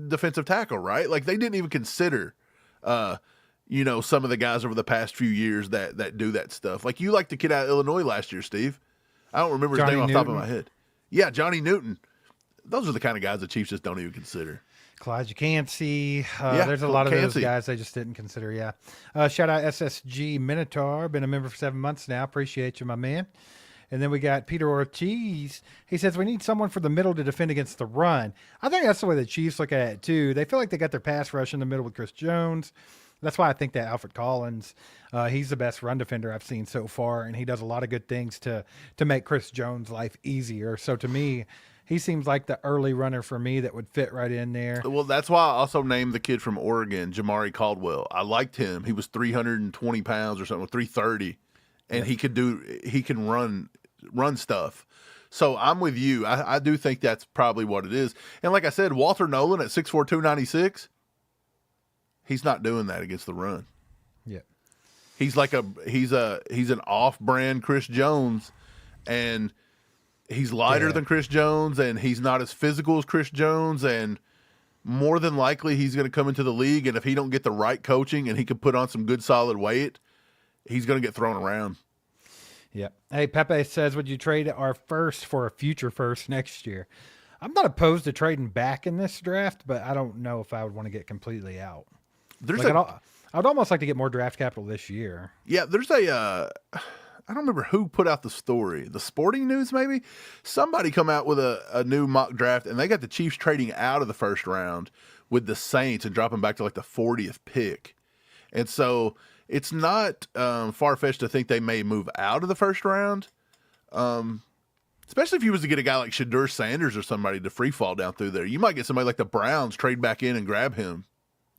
defensive tackle, right? Like, they didn't even consider, some of the guys over the past few years that do that stuff. Like, you liked the kid out of Illinois last year, Steve. I don't remember his name off the top of my head. Yeah, Johnny Newton. Those are the kind of guys the Chiefs just don't even consider. Clyde Yancey. There's a lot of those guys they just didn't consider, shout out SSG Minotaur. Been a member for 7 months now. Appreciate you, my man. And then we got Peter Ortiz. He says, we need someone for the middle to defend against the run. I think that's the way the Chiefs look at it, too. They feel like they got their pass rush in the middle with Chris Jones. That's why I think that Alfred Collins, he's the best run defender I've seen so far, and he does a lot of good things to make Chris Jones' life easier. So to me, he seems like the early runner for me that would fit right in there. Well, that's why I also named the kid from Oregon, Jamari Caldwell. I liked him. He was 320 pounds or something, 330, and he can run stuff. So I'm with you. I do think that's probably what it is. And like I said, Walter Nolan at 6'4", 296, he's not doing that against the run. Yeah. He's an off-brand Chris Jones, and he's lighter than Chris Jones, and he's not as physical as Chris Jones, and more than likely he's going to come into the league, and if he don't get the right coaching and he can put on some good solid weight, he's going to get thrown around. Yep. Hey, Pepe says, would you trade our first for a future first next year? I'm not opposed to trading back in this draft, but I don't know if I would want to get completely out. There's Like, I'd almost like to get more draft capital this year. there's I don't remember who put out the story. The Sporting News, maybe? Somebody come out with a new mock draft, and they got the Chiefs trading out of the first round with the Saints and dropping back to like the 40th pick. And so it's not far-fetched to think they may move out of the first round, especially if you was to get a guy like Shadur Sanders or somebody to free fall down through there. You might get somebody like the Browns trade back in and grab him.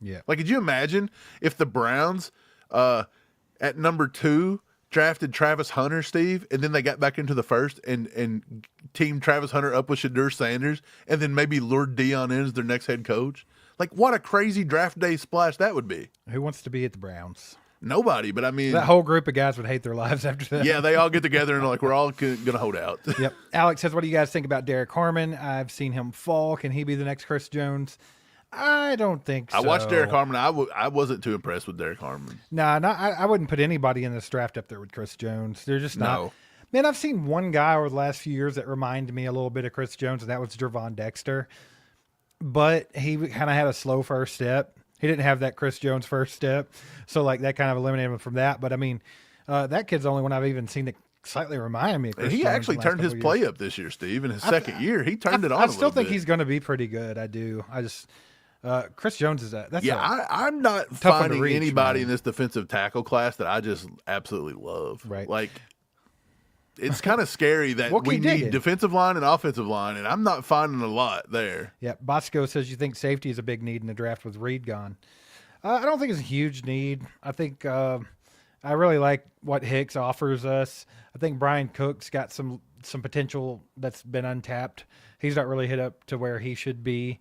Yeah. Like, could you imagine if the Browns at number 2 drafted Travis Hunter, Steve, and then they got back into the first and teamed Travis Hunter up with Shadur Sanders and then maybe lured Dion in as their next head coach? Like, what a crazy draft day splash that would be. Who wants to be at the Browns? Nobody, but I mean, That whole group of guys would hate their lives after that. yeah, they all get together and like, we're all going to hold out. Yep. Alex says, what do you guys think about Derek Harmon? I've seen him fall. Can he be the next Chris Jones? I don't think so. I watched Derek Harmon. I wasn't too impressed with Derek Harmon. Nah, I wouldn't put anybody in this draft up there with Chris Jones. They're just not. No. Man, I've seen one guy over the last few years that reminded me a little bit of Chris Jones, and that was Jervon Dexter. But he kind of had a slow first step. He didn't have that Chris Jones first step. So, like, that kind of eliminated him from that. But, I mean, that kid's the only one I've even seen that slightly reminded me of Chris And he Jones actually the last turned his couple years. play up this year, Steve. In his second year, he turned it on I a still little think bit. he's going to be pretty good. I do. I just Chris Jones is that's I'm not one to finding reach, anybody man. in this defensive tackle class that I just absolutely love. Right. Like, it's kind of scary that We'll we keep need digging. defensive line and offensive line, and I'm not finding a lot there. Yeah, Bosco says you think safety is a big need in the draft with Reed gone. I don't think it's a huge need. I think I really like what Hicks offers us. I think Brian Cook's got some potential that's been untapped. He's not really hit up to where he should be.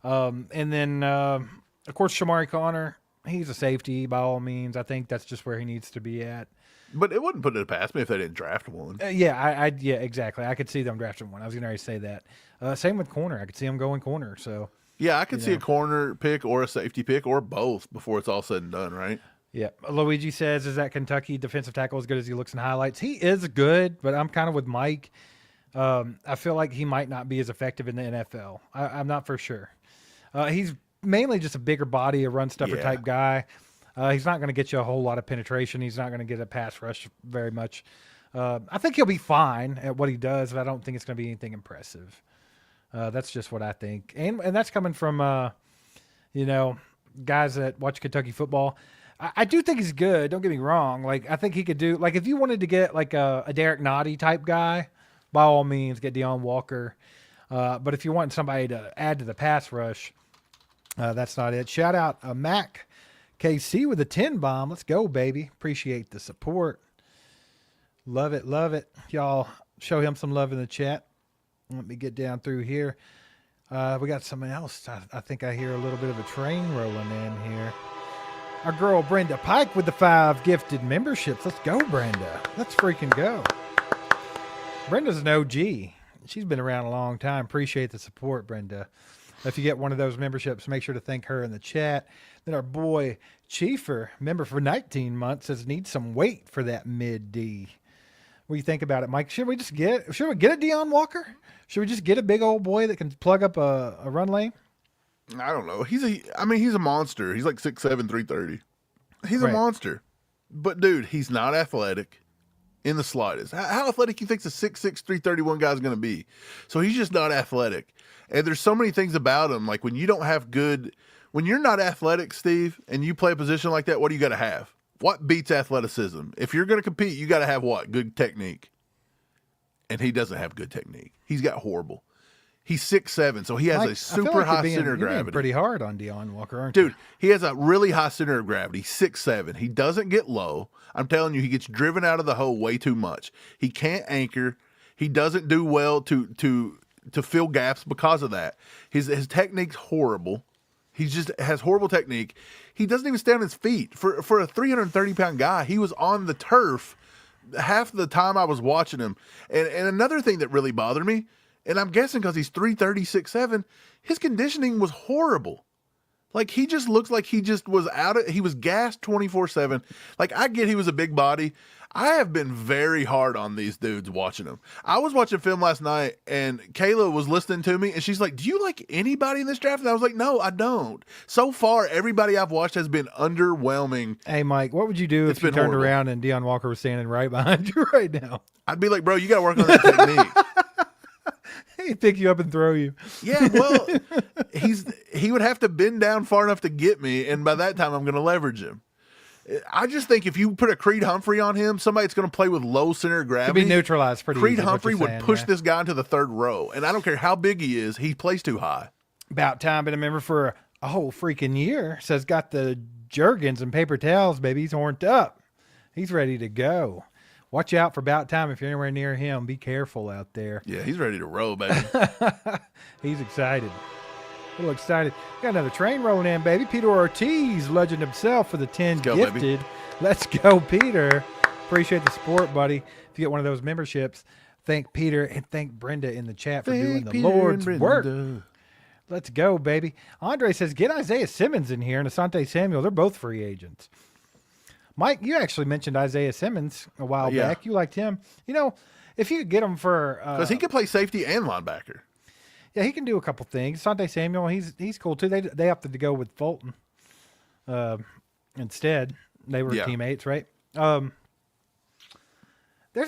And then, of course, Shamari Connor, he's a safety by all means. I think that's just where he needs to be at. But it wouldn't put it past me if they didn't draft one. Yeah, yeah, exactly. I could see them drafting one. I was going to already say that. Same with corner. I could see them going corner. So, Yeah, I could see a corner pick or a safety pick or both before it's all said and done, right? yeah. Luigi says, is that Kentucky defensive tackle as good as he looks in highlights? He is good, but I'm kind of with Mike. I feel like he might not be as effective in the NFL. I'm not for sure. He's mainly just a bigger body, a run stuffer Yeah. type guy. He's not going to get you a whole lot of penetration. He's not going to get a pass rush very much. I think he'll be fine at what he does, but I don't think it's going to be anything impressive. That's just what I think. And that's coming from, guys that watch Kentucky football. I do think he's good. Don't get me wrong. Like, I think he could do, like, if you wanted to get like a Derek Nottie type guy, by all means, get Deion Walker. But if you want somebody to add to the pass rush, that's not it. Shout out Mac KC with a 10 bomb. Let's go, baby. Appreciate the support. Love it. Love it. Y'all show him some love in the chat. Let me get down through here. We got something else. I think I hear a little bit of a train rolling in here. Our girl Brenda Pike with the 5 gifted memberships. Let's go, Brenda. Let's freaking go. Brenda's an OG. She's been around a long time. Appreciate the support, Brenda. If you get one of those memberships, make sure to thank her in the chat. Then our boy Chiefer, member for 19 months, says need some weight for that mid D. What do you think about it, Mike? Should we get a Deion Walker? Should we just get a big old boy that can plug up a run lane? I don't know. He's a monster. He's like 6'7", 330. He's a Right. monster. But, dude, he's not athletic in the slightest. How athletic you think the 6'6", 331 guy's going to be? So he's just not athletic. And there's so many things about him. Like, when you're not athletic, Steve, and you play a position like that, what do you got to have? What beats athleticism? If you're going to compete, you got to have what? Good technique. And he doesn't have good technique. He's got horrible. He's 6'7", so he has Mike, a I feel super like high you're being center of gravity. pretty hard on Deion Walker, aren't Dude, you? he has a really high center of gravity, 6'7". He doesn't get low. I'm telling you, he gets driven out of the hole way too much. He can't anchor. He doesn't do well to fill gaps because of that. His technique's horrible. He just has horrible technique. He doesn't even stay on his feet. For a 330-pound guy, he was on the turf half the time I was watching him. And another thing that really bothered me, and I'm guessing because he's 330, 6'7", his conditioning was horrible. Like, he just looks like he just was he was gassed 24/7. Like, I get he was a big body. I have been very hard on these dudes watching them. I was watching film last night, and Kayla was listening to me, and she's like, "Do you like anybody in this draft?" And I was like, "No, I don't." So far, everybody I've watched has been underwhelming. Hey, Mike, what would you do if you been turned horrible. around and Deion Walker was standing right behind you right now? I'd be like, "Bro, you got to work on that technique." He'd pick you up and throw you. Yeah, well, he would have to bend down far enough to get me, and by that time, I'm going to leverage him. I just think if you put a Creed Humphrey on him, somebody that's going to play with low center of Could gravity, be neutralized pretty Creed easy, is what Humphrey you're would saying, push yeah. this guy into the third row, and I don't care how big he is, he plays too high. About time, been a member for a whole freaking year. Says got the Jergens and paper towels, baby. He's horned up. He's ready to go. Watch out for about time if you're anywhere near him. Be careful out there. Yeah, he's ready to roll, baby. He's excited. A little excited. Got another train rolling in, baby. Peter Ortiz, legend himself, for the 10 go, gifted. baby. Let's go, Peter. Appreciate the support, buddy. If you get one of those memberships, thank Peter and thank Brenda in the chat for doing the Lord's work. Let's go, baby. Andre says, get Isaiah Simmons in here and Asante Samuel. They're both free agents. Mike, you actually mentioned Isaiah Simmons a while Yeah. back. You liked him. You know, if you could get him for Because he can play safety and linebacker. yeah, he can do a couple things. Asante Samuel, he's cool too. They opted to go with Fulton instead. They were Yeah. teammates, right? There's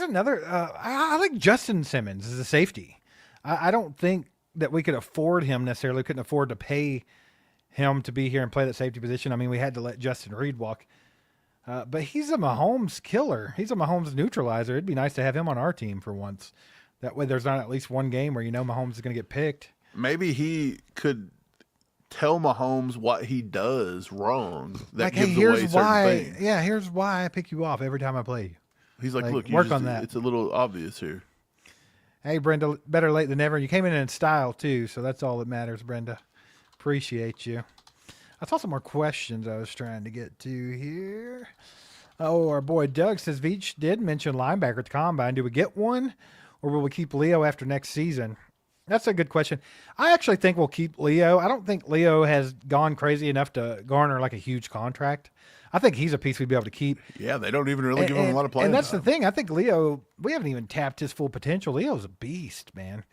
another. I like Justin Simmons as a safety. I don't think that we could afford him necessarily. Couldn't afford to pay him to be here and play that safety position. I mean, we had to let Justin Reed walk. But he's a Mahomes killer. He's a Mahomes neutralizer. It'd be nice to have him on our team for once. That way there's not at least one game where you know Mahomes is going to get picked. Maybe he could tell Mahomes what he does wrong. That Like, hey, gives away here's certain why. things. Yeah, here's why I pick you off every time I play you. He's like, Like, look, work on that. It's a little obvious here. Hey, Brenda, better late than never. You came in style, too, so that's all that matters, Brenda. Appreciate you. I saw some more questions I was trying to get to here. Oh, our boy Doug says, Veach did mention linebacker at the Combine. Do we get one, or will we keep Leo after next season? That's a good question. I actually think we'll keep Leo. I don't think Leo has gone crazy enough to garner like a huge contract. I think he's a piece we'd be able to keep. Yeah, they don't even really give him a lot of playing And that's time. the thing. I think Leo, we haven't even tapped his full potential. Leo's a beast, man.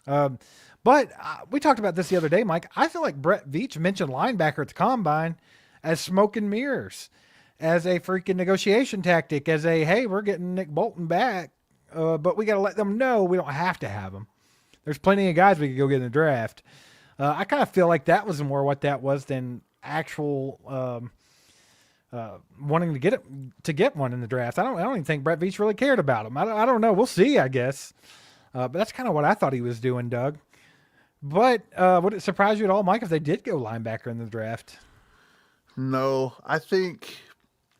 But we talked about this the other day, Mike. I feel like Brett Veach mentioned linebacker at the Combine as smoke and mirrors, as a freaking negotiation tactic, as a, hey, we're getting Nick Bolton back, but we got to let them know we don't have to have him. There's plenty of guys we could go get in the draft. I kind of feel like that was more what that was than actual wanting to get one in the draft. I don't even think Brett Veach really cared about him. I don't know. We'll see, I guess. But that's kind of what I thought he was doing, Doug. But would it surprise you at all, Mike, if they did go linebacker in the draft? No, I think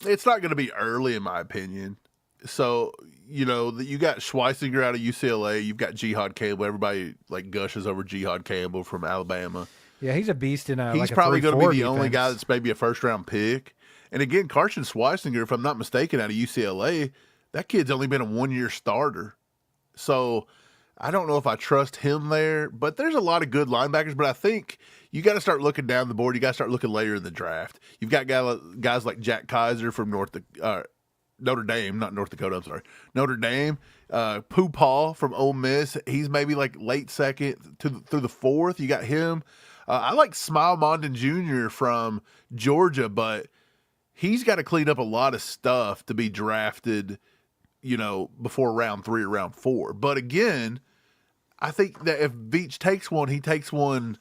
it's not going to be early, in my opinion. So, you got Schweisinger out of UCLA. You've got Jihad Campbell. Everybody like gushes over Jihad Campbell from Alabama. Yeah, he's a beast in a He's like a probably going to be 3-4 the only defense. guy that's maybe a first-round pick. And again, Carson Schweisinger, if I'm not mistaken, out of UCLA, that kid's only been a one-year starter. So I don't know if I trust him there. But there's a lot of good linebackers. But I think you got to start looking down the board. You got to start looking later in the draft. You've got guys like Jack Kaiser from Notre Dame, not North Dakota, I'm sorry. Notre Dame. Pooh Paul from Ole Miss. He's maybe like late second through the fourth. You got him. I like Smile Mondon Jr. from Georgia, but he's got to clean up a lot of stuff to be drafted, before round 3 or round 4. But again, I think that if Veach takes one, he takes one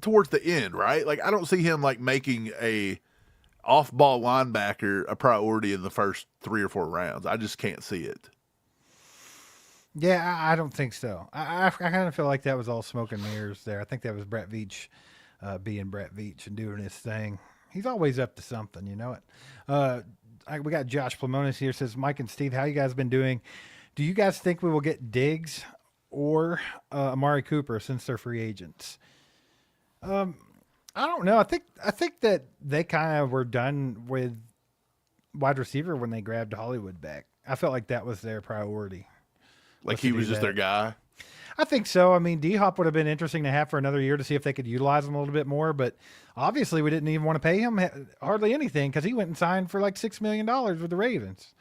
towards the end, right? Like, I don't see him like making a off-ball linebacker a priority in the first 3 or 4 rounds. I just can't see it. Yeah, I don't think so. I kind of feel like that was all smoke and mirrors there. I think that was Brett Veach being Brett Veach and doing his thing. He's always up to something, you know it. We got Josh Plamonis here, says, Mike and Steve, how you guys been doing? Do you guys think we will get Diggs or Amari Cooper since they're free agents? I don't know. I think that they kind of were done with wide receiver when they grabbed Hollywood back. I felt like that was their priority. Like Was he to was do just that. their guy. I think so. I mean, D-Hop would have been interesting to have for another year to see if they could utilize him a little bit more, but obviously we didn't even want to pay him hardly anything because he went and signed for like $6 million with the Ravens.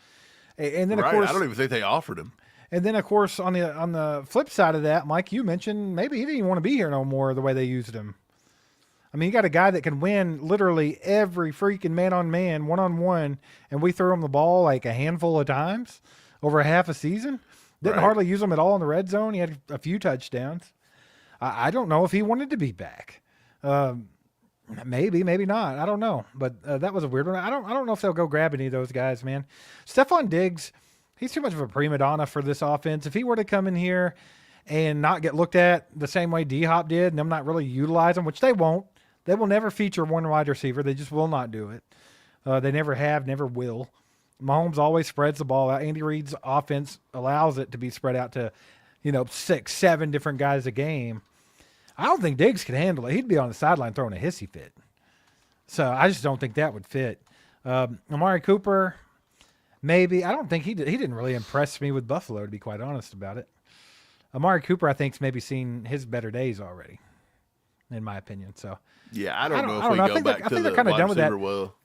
And then, of Right. course, I don't even think they offered him. and then, of course, on the flip side of that, Mike, you mentioned maybe he didn't even want to be here no more the way they used him. I mean, you got a guy that can win literally every freaking man-on-man, one-on-one, and we threw him the ball like a handful of times over half a season. Didn't Right. hardly use him at all in the red zone. He had a few touchdowns. I don't know if he wanted to be back. Maybe not. I don't know. But that was a weird one. I don't know if they'll go grab any of those guys, man. Stephon Diggs, he's too much of a prima donna for this offense. If he were to come in here and not get looked at the same way D-Hop did, and them not really utilize him, which they won't. They will never feature one wide receiver. They just will not do it. They never have, never will. Mahomes always spreads the ball out. Andy Reid's offense allows it to be spread out to, 6, 7 different guys a game. I don't think Diggs could handle it. He'd be on the sideline throwing a hissy fit. So I just don't think that would fit. Amari Cooper, maybe. I don't think he didn't really impress me with Buffalo, to be quite honest about it. Amari Cooper, I think, has maybe seen his better days already, in my opinion. So Yeah, I don't know if I we don't know. I go think back I to think the they're kinda wide done with that. receiver well.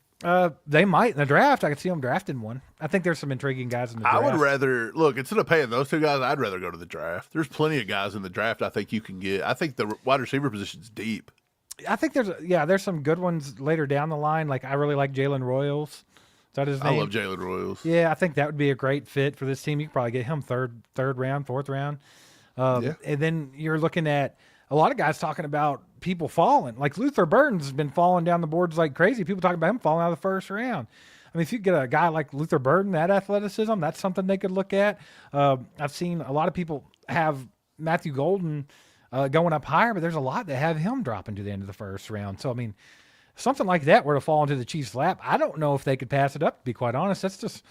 they might in the draft. I could see them drafting one. I think there's some intriguing guys in the I draft. would rather look instead of paying those two guys. I'd rather go to the draft. There's plenty of guys in the draft. I think you can get. I think the wide receiver position's deep. I think there's some good ones later down the line. Like I really like Jalen Royals. Is that his name? I love Jalen Royals. Yeah, I think that would be a great fit for this team. You could probably get him third round, fourth round. Yeah. And then you're looking at a lot of guys talking about people falling. Like Luther Burden's been falling down the boards like crazy. People talking about him falling out of the first round. I mean, if you get a guy like Luther Burden, that athleticism, that's something they could look at. I've seen a lot of people have Matthew Golden going up higher, but there's a lot that have him dropping to the end of the first round. So, I mean, something like that were to fall into the Chiefs' lap, I don't know if they could pass it up, to be quite honest. That's just,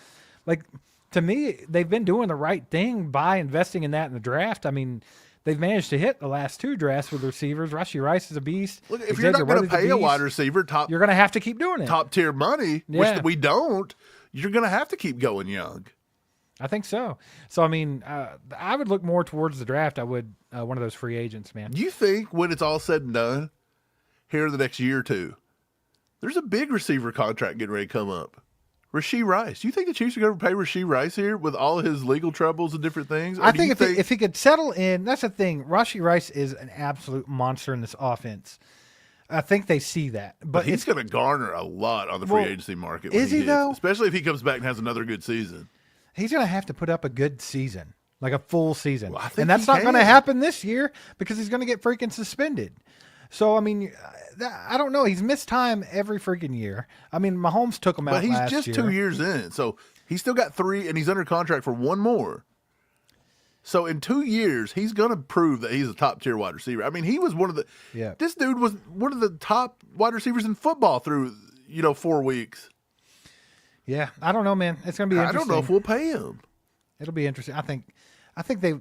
like, to me, they've been doing the right thing by investing in that in the draft. I mean, they've managed to hit the last two drafts with receivers. Rashee Rice is a beast. Look, if Xavier you're not going Worthy's to pay a beast. wide receiver You're going to have to keep doing it. top tier money, Yeah. which we don't, you're going to have to keep going young. I think so. So, I mean, I would look more towards the draft. I would one of those free agents, man. You think when it's all said and done, here in the next year or two, there's a big receiver contract getting ready to come up. Rashee Rice. Do you think the Chiefs are going to pay Rashee Rice here with all his legal troubles and different things? Or I do think you if he could settle in, that's the thing. Rashee Rice is an absolute monster in this offense. I think they see that. but he's it's going to garner a lot on the free Well, agency market. is he, hits, though? Especially if he comes back and has another good season. he's going to have to put up a good season, like a full season. Well, I think and that's he not going to can. happen this year because he's going to get freaking suspended. So, I mean, I don't know. He's missed time every freaking year. I mean, Mahomes took him out But he's last just year. 2 years in. So he's still got 3, and he's under contract for one more. So in 2 years, he's going to prove that he's a top tier wide receiver. I mean, he was one of the. Yeah. This dude was one of the top wide receivers in football through 4 weeks. Yeah, I don't know, man. It's going to be I interesting. don't know if we'll pay him. It'll be interesting. I think they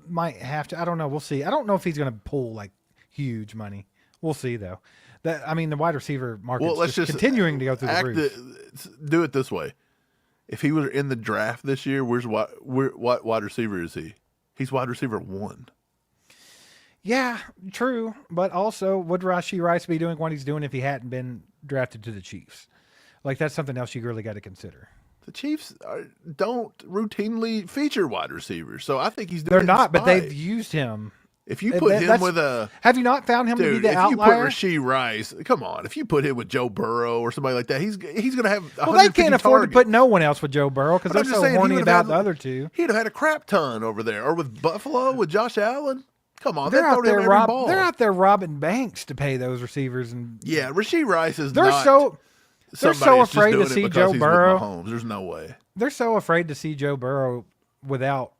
might have to. I don't know. We'll see. I don't know if he's going to pull like huge money. We'll see though. The wide receiver market Well, let's just just continuing to go through the roof. do it this way. If he was in the draft this year, what wide receiver is he? He's wide receiver 1. Yeah, true. But also, would Rashee Rice be doing what he's doing if he hadn't been drafted to the Chiefs? Like that's something else you really got to consider. The Chiefs don't routinely feature wide receivers, so I think he's doing They're it in not, but spite. they've used him. If you put him That's- with a Have you not found him to be dude, the if outlier? you put Rashee Rice, come on. If you put him with Joe Burrow or somebody like that, he's going to have. Well, they 150 can't afford to targets. put no one else with Joe Burrow because But they're I'm just so saying, he horny would have about had- the other two. He'd have had a crap ton over there, or with Buffalo with Josh Allen. Come on, They're they're out there every ball. They're out there robbing banks to pay those receivers, and Yeah, Rashee Rice is. they're not so they're somebody so that's just afraid to doing it see because Joe he's with Burrow. Mahomes. There's no way. They're so afraid to see Joe Burrow without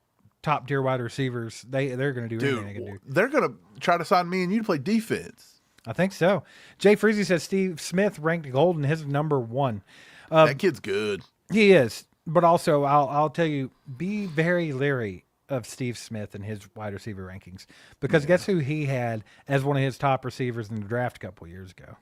top tier wide receivers. They're going to do anything they can do. Dude, they're going to try to sign me and you to play defense. I think so. Jay Freezy says Steve Smith ranked Golden his number 1. That kid's good. He is, but also I'll tell you, be very leery of Steve Smith and his wide receiver rankings because guess who he had as one of his top receivers in the draft a couple years ago.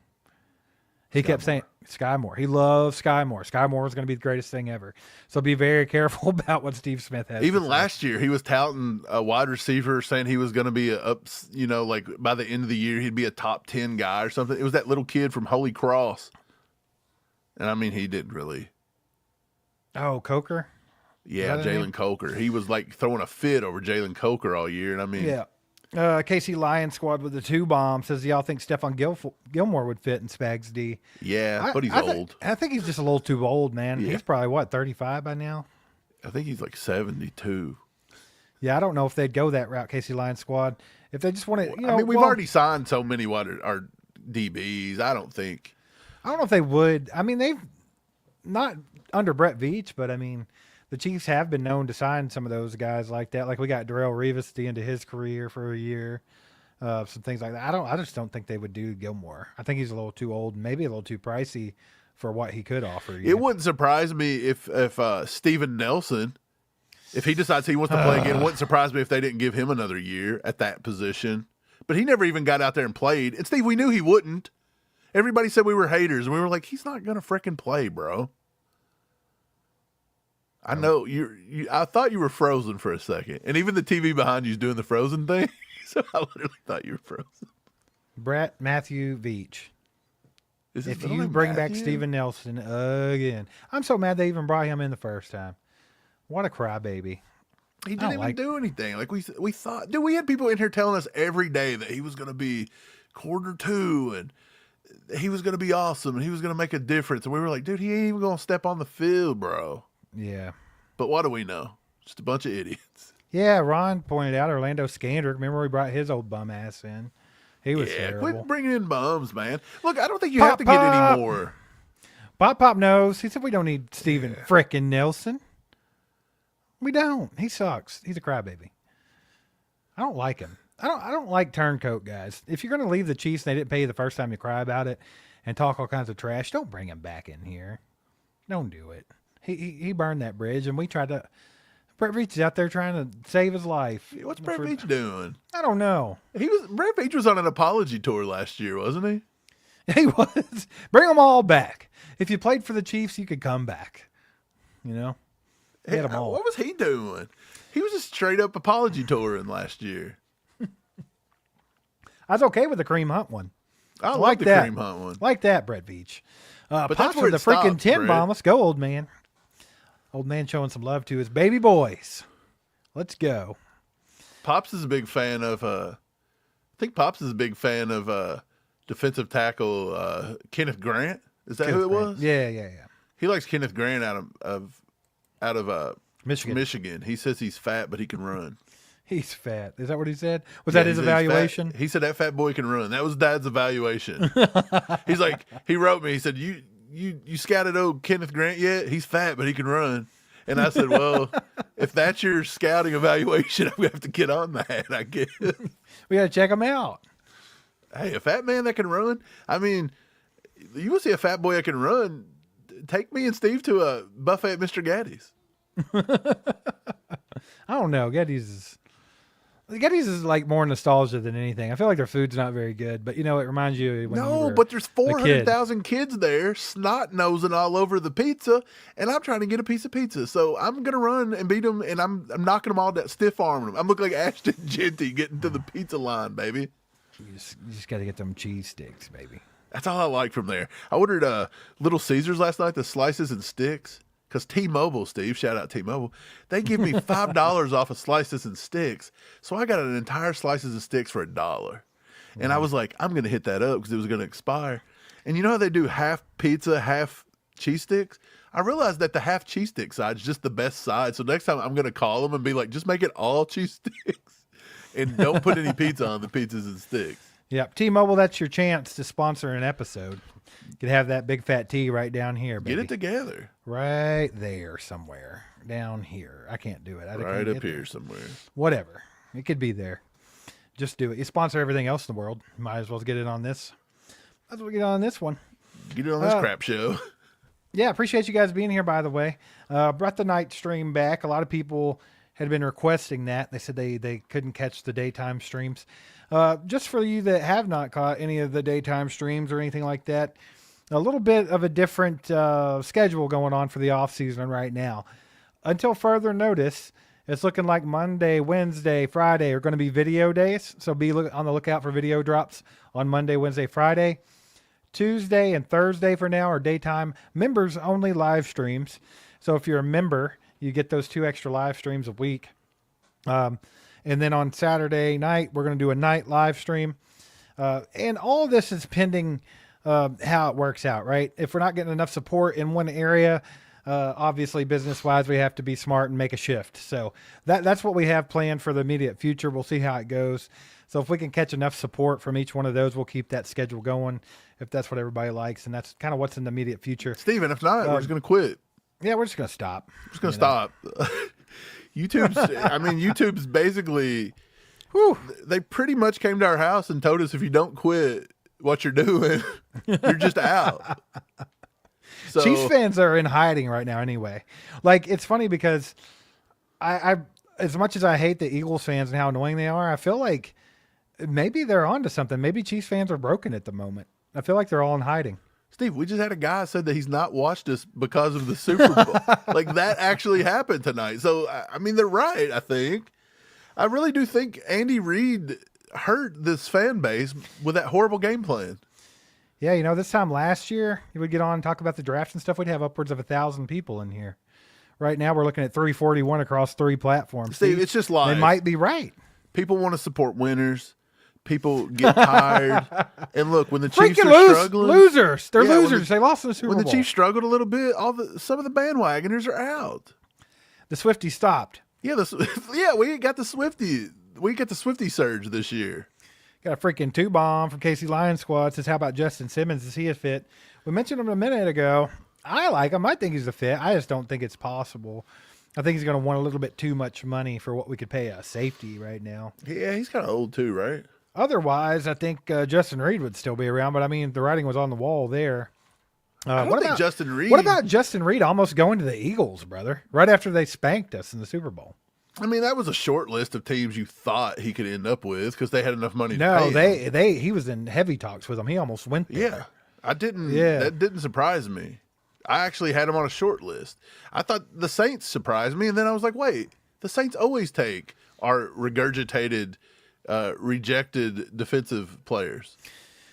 He kept saying Sky Moore. He loves Sky Moore. Sky Moore is going to be the greatest thing ever. So be very careful about what Steve Smith has. Even to say. last year, he was touting a wide receiver, saying he was going to be like by the end of the year, he'd be a top 10 guy or something. It was that little kid from Holy Cross. And I mean, he didn't really. Oh, Coker? Yeah, that his name? Jalen Coker. He was like throwing a fit over Jalen Coker all year. And I mean, Yeah. Casey Lion squad with the 2 bomb says, y'all think Stephon Gilmore would fit in Spags D? yeah, but he's I old. I think he's just a little too old, man. Yeah. He's probably, what, 35 by now? I think he's like 72. Yeah, I don't know if they'd go that route, Casey Lion squad. If they just wanted, I mean, we've already signed so many our DBs. I don't think. I don't know if they would. I mean, they've not under Brett Veach, but I mean, the Chiefs have been known to sign some of those guys like that. Like we got Darrelle Revis at the end of his career for a year, some things like that. I just don't think they would do Gilmore. I think he's a little too old, maybe a little too pricey for what he could offer you. It wouldn't surprise me if Steven Nelson, if he decides he wants to play again, it wouldn't surprise me if they didn't give him another year at that position. But he never even got out there and played. And Steve, we knew he wouldn't. Everybody said we were haters, and we were like, he's not gonna freaking play, bro. I know I thought you were frozen for a second, and even the TV behind you is doing the frozen thing. So I literally thought you were frozen. Brett Matthew Veach. Is his If middle you name bring back Matthew? Steven Nelson again, I'm so mad they even brought him in the first time. What a crybaby. He don't didn't even like- do anything. Like we thought, dude. We had people in here telling us every day that he was going to be quarter 2 and he was going to be awesome and he was going to make a difference. And we were like, dude, he ain't even going to step on the field, bro. Yeah. But what do we know? Just a bunch of idiots. Yeah, Ron pointed out Orlando Scandrick. Remember we brought his old bum ass in? He was Yeah, terrible. quit bringing in bums, man. Look, I don't think you Pop, have to get pop. any more. Pop knows. He said we don't need Steven frickin' Nelson. We don't. He sucks. He's a crybaby. I don't like him. I don't like turncoat guys. If you're gonna leave the Chiefs and they didn't pay you the first time you cry about it and talk all kinds of trash, don't bring him back in here. Don't do it. He burned that bridge, and we tried to. Brett Veach is out there trying to save his life. What's Brett Veach doing? I don't know. Brett Veach was on an apology tour last year, wasn't he? He was. Bring them all back. If you played for the Chiefs, you could come back. You know? He had them all. What was he doing? He was just straight up apology touring last year. I was okay with the Kareem Hunt one. I like like the that. Kareem Hunt one. Like that, Brett Veach. But Pops that's where with the it freaking stops, 10 Brett. bomb. Let's go, old man. Old man showing some love to his baby boys. Let's go. Pops is a big fan of I think Pops is a big fan of defensive tackle Kenneth Grant. Is that who it was? Yeah. He likes Kenneth Grant out of Michigan. Michigan. He says he's fat, but he can run. He's fat. Is that what he said? Was that his He said he's evaluation? fat. He said that fat boy can run. That was Dad's evaluation. He's like, he wrote me. He said, you scouted old Kenneth Grant yet? He's fat, but he can run. And I said, well, if that's your scouting evaluation, I'm gonna have to get on that, I guess. We got to check him out. Hey, a fat man that can run. I mean, you want to see a fat boy that can run? Take me and Steve to a buffet at Mr. Gaddy's. I don't know. Getty's is like more nostalgia than anything. I feel like their food's not very good, but you know, it reminds you when you No, were but there's a kid. 400,000 kids there, snot nosing all over the pizza, and I'm trying to get a piece of pizza. So I'm gonna run and beat them, and I'm knocking them all down, stiff arming them. I'm looking like Ashton Genty getting to the pizza line, baby. You just got to get them cheese sticks, baby. That's all I like from there. I ordered Little Caesars last night, the slices and sticks. Because T-Mobile, Steve, shout out T-Mobile, they give me $5 off of slices and sticks. So I got an entire slices and sticks for $1. And I was like, I'm going to hit that up because it was going to expire. And you know how they do half pizza, half cheese sticks? I realized that the half cheese stick side is just the best side. So next time I'm going to call them and be like, just make it all cheese sticks. And don't put any pizza on the pizzas and sticks. Yep. T-Mobile, that's your chance to sponsor an episode. You can have that big fat T right down here, baby. Get it together. Right there somewhere. Down here. I can't do it. I Right can't up get here there. somewhere. Whatever. It could be there. Just do it. You sponsor everything else in the world. Might as well get it on this. Might as well get on this one. Get it on this crap show. Yeah, appreciate you guys being here, by the way. Brought the night stream back. A lot of people had been requesting that. They said they couldn't catch the daytime streams. Just for you that have not caught any of the daytime streams or anything like that, a little bit of a different schedule going on for the off season right now. Until further notice, it's looking like Monday, Wednesday, Friday are going to be video days. So be on the lookout for video drops on Monday, Wednesday, Friday. Tuesday and Thursday for now are daytime members only live streams. So if you're a member, You get those 2 extra live streams a week. And then on Saturday night, we're going to do a night live stream. And all of this is pending how it works out, right? If we're not getting enough support in one area, obviously business-wise, we have to be smart and make a shift. So that's what we have planned for the immediate future. We'll see how it goes. So if we can catch enough support from each one of those, we'll keep that schedule going if that's what everybody likes. And that's kind of what's in the immediate future. Steven, if not, we're just going to quit. Yeah, we're just going to stop. We're just going to stop. YouTube's basically, they pretty much came to our house and told us if you don't quit what you're doing, you're just out. So, Chiefs fans are in hiding right now anyway. Like, it's funny because I as much as I hate the Eagles fans and how annoying they are, I feel like maybe they're onto something. Maybe Chiefs fans are broken at the moment. I feel like they're all in hiding. Steve, we just had a guy said that he's not watched us because of the Super Bowl. Like, that actually happened tonight. So, I mean, they're right, I think. I really do think Andy Reid hurt this fan base with that horrible game plan. Yeah, this time last year, we would get on and talk about the draft and stuff. We'd have upwards of 1,000 people in here. Right now, we're looking at 341 across 3 platforms. Steve, it's just lies. They might be right. People want to support winners. People get tired. And look, when the Chiefs Freaking are struggling, losers. They're Yeah, losers. They lost in the Super Bowl. when the Chiefs struggled a little bit, some of the bandwagoners are out. The Swifties stopped. Yeah, we got the Swifty. We got the Swifty surge this year. Got a freaking 2-bomb from Casey Lion Squad. Says, how about Justin Simmons? Is he a fit? We mentioned him a minute ago. I like him. I think he's a fit. I just don't think it's possible. I think he's going to want a little bit too much money for what we could pay a safety right now. Yeah, he's kind of old too, right? Otherwise, I think Justin Reed would still be around, but I mean, the writing was on the wall there. I don't think Justin Reed. What about Justin Reed almost going to the Eagles, brother? Right after they spanked us in the Super Bowl. I mean, that was a short list of teams you thought he could end up with because they had enough money to pay him. He was in heavy talks with them. He almost went there. Yeah, that didn't surprise me. I actually had him on a short list. I thought the Saints surprised me, and then I was like, wait, the Saints always take our regurgitated, rejected defensive players.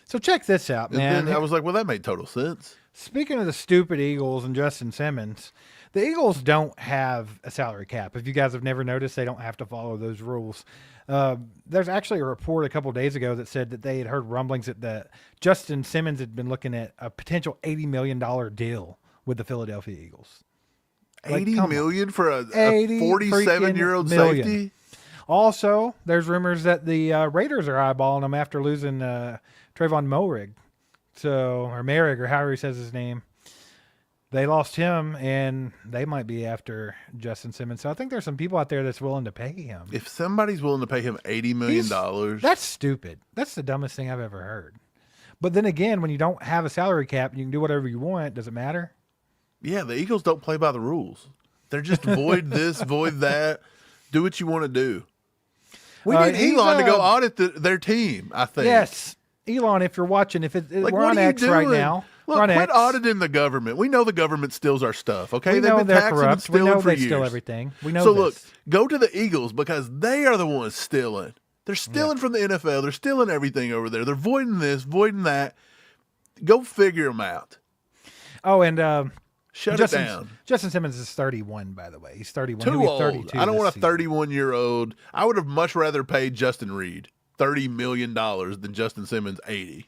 So check this out, man. And then I was like, well, that made total sense. Speaking of the stupid Eagles and Justin Simmons, the Eagles don't have a salary cap. If you guys have never noticed, they don't have to follow those rules. There's actually a report a couple of days ago that said that they had heard rumblings that Justin Simmons had been looking at a potential $80 million deal with the Philadelphia Eagles. $80 million for a 47-year-old safety? Also, there's rumors that the Raiders are eyeballing him after losing Trayvon Moehrig. Or Merrick, or however he says his name. They lost him, and they might be after Justin Simmons. So I think there's some people out there that's willing to pay him. If somebody's willing to pay him $80 million. That's stupid. That's the dumbest thing I've ever heard. But then again, when you don't have a salary cap and you can do whatever you want, does it matter? Yeah, the Eagles don't play by the rules. They're just void this, void that. Do what you want to do. We need Elon to go audit their team, I think. Yes. Elon, if you're watching, we're on X right now. Look, quit auditing the government. We know the government steals our stuff, okay? We know They've been they're taxing and corrupt. We stealing know for they years. steal everything. We know So this. look, go to the Eagles because they are the ones stealing. They're stealing from the NFL. They're stealing everything over there. They're voiding this, voiding that. Go figure them out. Oh, and Shut it down. Justin Simmons is 31, by the way. He's 31. Too He'll be old. 32 I don't this want a season. 31-year-old. I would have much rather paid Justin Reed $30 million than Justin Simmons $80.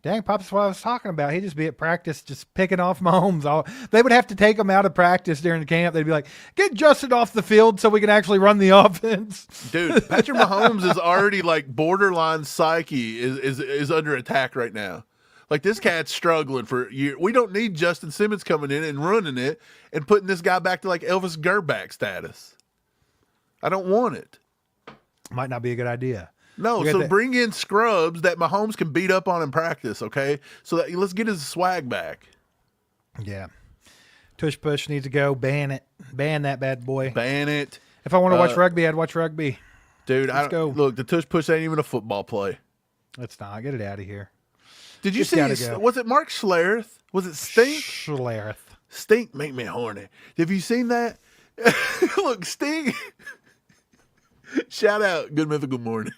Dang, Pop's what I was talking about. He'd just be at practice just picking off Mahomes. They would have to take him out of practice during the camp. They'd be like, get Justin off the field so we can actually run the offense. Dude, Patrick Mahomes is already like borderline psyche is under attack right now. Like, this cat's struggling for years. We don't need Justin Simmons coming in and running it and putting this guy back to like Elvis Gerback status. I don't want it. Might not be a good idea. No, so bring in scrubs that Mahomes can beat up on in practice, okay? So that let's get his swag back. Yeah. Tush Push needs to go. Ban it. Ban that bad boy. Ban it. If I want to watch rugby, I'd watch rugby. Dude, look, the Tush Push ain't even a football play. Let's not. Get it out of here. Did you see was it Mark Schlereth? Was it Stink? Schlereth. Stink make me horny. Have you seen that? Look, Stink. Shout out Good Mythical Morning.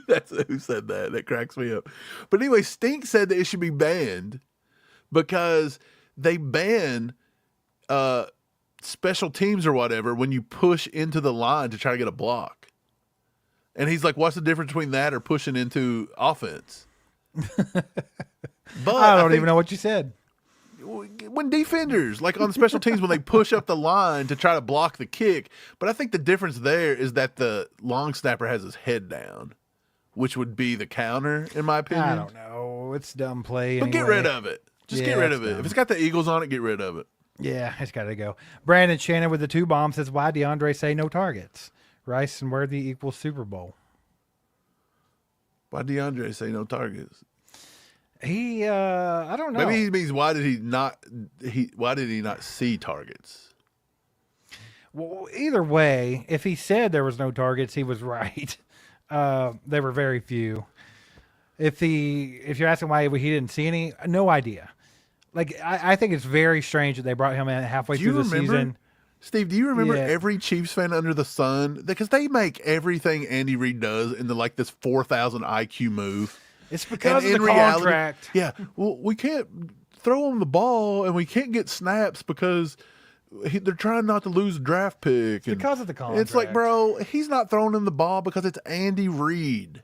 That's who said that. That cracks me up. But anyway, Stink said that it should be banned because they ban special teams or whatever when you push into the line to try to get a block. And he's like, what's the difference between that or pushing into offense? But I don't even know what you said. when defenders, like on special teams, when they push up the line to try to block the kick. But I think the difference there is that the long snapper has his head down, which would be the counter, in my opinion. I don't know. It's dumb play. But get anyway. rid of it. Just Yeah, get rid it's of it. dumb. If it's got the Eagles on it, get rid of it. Yeah, it's got to go. Brandon Shannon with the 2 bombs says, why DeAndre say no targets? Rice and Worthy equals Super Bowl. Why DeAndre say no targets? He, I don't know. Maybe he means why did he not see targets? Well, either way, if he said there was no targets, he was right. There were very few. If you're asking why he didn't see any, no idea. Like I think it's very strange that they brought him in halfway Do you through the remember, season. Steve, do you remember Yeah. every Chiefs fan under the sun? Because they make everything Andy Reid does into like this 4,000 IQ move. It's because And of the in reality- contract. Yeah. Well, we can't throw him the ball and we can't get snaps because they're trying not to lose a draft pick. And because of the It's like, contract. bro, he's not throwing him the ball because it's Andy Reid.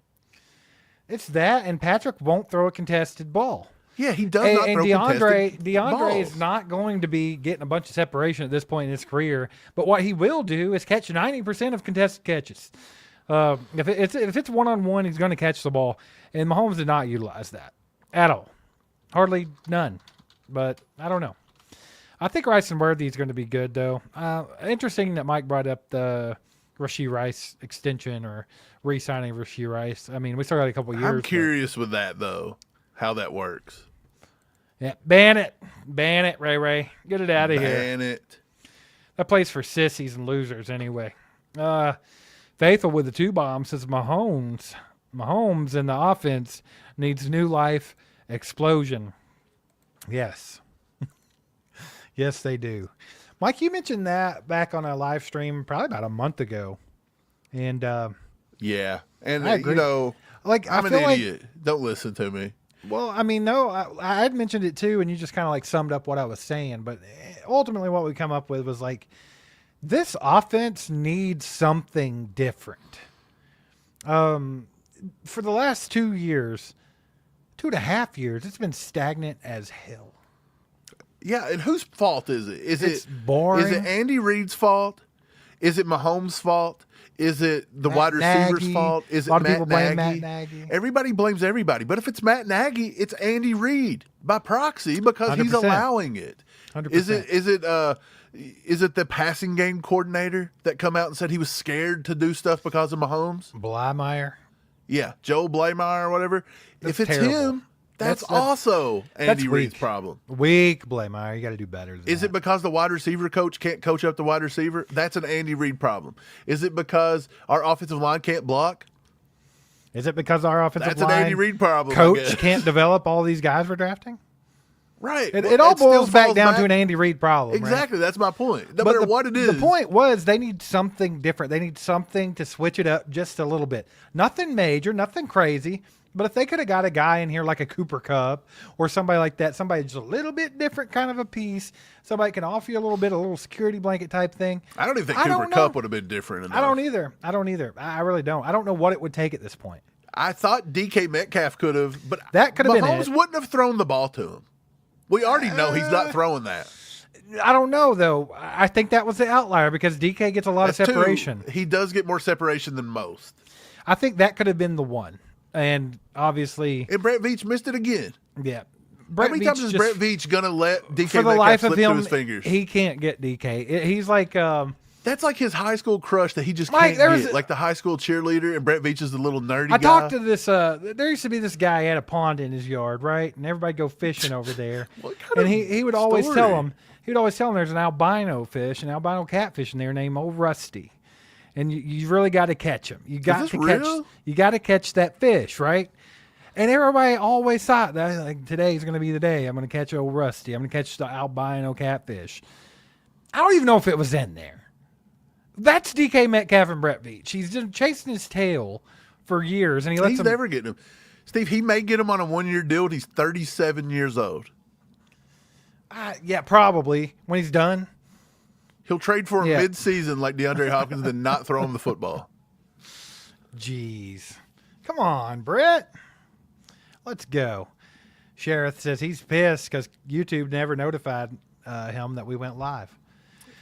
It's that, and Patrick won't throw a contested ball. Yeah, he does And, not and throw contested DeAndre balls. is not going to be getting a bunch of separation at this point in his career. But what he will do is catch 90% of contested catches. If it's one-on-one, he's going to catch the ball. And Mahomes did not utilize that at all. Hardly none. But I don't know. I think Rice and Worthy is going to be good, though. Interesting that Mike brought up the Rashee Rice extension or re-signing Rashee Rice. I mean, we still got a couple years. I'm but- curious with that, though, how that works. Yeah, ban it, Ray Ray, get it out of here. Ban it. That plays for sissies and losers anyway. Faithful with the 2 bombs says Mahomes in the offense needs new life explosion. Yes, yes they do. Mike, you mentioned that back on a live stream probably about a month ago, and Yeah. And, I agree. like I'm I an feel like idiot. Don't listen to me. Well, I mean, no, I had mentioned it too, and you just kind of like summed up what I was saying. But ultimately, what we come up with was like, this offense needs something different. For the last 2 years, 2.5 years, it's been stagnant as hell. Yeah, and whose fault is it? It's boring. Is it Andy Reid's fault? Is it Mahomes' fault? Is it the Matt wide receiver's Nagy. fault? Is A lot it of people blame Nagy? Matt Nagy. Everybody blames everybody. But if it's Matt Nagy, it's Andy Reid by proxy because he's 100%. allowing it. 100%. Is it the passing game coordinator that come out and said he was scared to do stuff because of Mahomes? Blymeyer. Yeah, Joe Blameyer or whatever. That's if it's terrible. him, that's That's- also Andy Reid's weak. problem. Weak Blymeyer. You got to do better than Is that. it because the wide receiver coach can't coach up the wide receiver? That's an Andy Reid problem. Is it because our offensive line can't block? Is it because our offensive That's line an Andy Reid problem. I coach guess. can't develop all these guys we're drafting? Right. It, Well, it all still boils back falls down to an Andy Reid problem. right? Exactly. That's my point. No But matter what it is. The point was they need something different. They need something to switch it up just a little bit. Nothing major, nothing crazy. But if they could have got a guy in here like a Cooper Cup or somebody like that, somebody just a little bit different kind of a piece, somebody can offer you a little security blanket type thing. I don't even think I Cooper don't know. Cup would have been different enough. I don't either. I really don't. I don't know what it would take at this point. I thought DK Metcalf could have, but That could have been Mahomes it. wouldn't have thrown the ball to him. We already know he's not throwing that. I don't know, though. I think that was the outlier because DK gets a lot That's of two. separation. He does get more separation than most. I think that could have been the one. And obviously, And Brett Veach missed it again. yeah. How many times is just- Brett Veach gonna let DK for the Metcalf life slip of through him, his fingers? he can't get DK. He's like, That's like his high school crush that he just Mike, can't there was get. a- like the high school cheerleader, and Brett Veach is the little nerdy I guy. talked to this. There used to be this guy had a pond in his yard, right? And everybody go fishing over there. What kind and of he would always story? tell him. He would always tell him there's an albino fish, an albino catfish in there named Old Rusty, and you really got to catch him. You got this to real? catch. You got to catch that fish, right? And everybody always thought that like today's going to be the day. I'm going to catch Old Rusty. I'm going to catch the albino catfish. I don't even know if it was in there. That's DK Metcalf and Brett Veach. He's just chasing his tail for years, and he lets He's him. never getting him. Steve, he may get him on a 1-year deal when he's 37 years old. Yeah, probably when he's done. He'll trade for him Yeah. mid-season like DeAndre Hopkins, then not throw him the football. Jeez. Come on, Brett. Let's go. Sheriff says he's pissed because YouTube never notified him that we went live.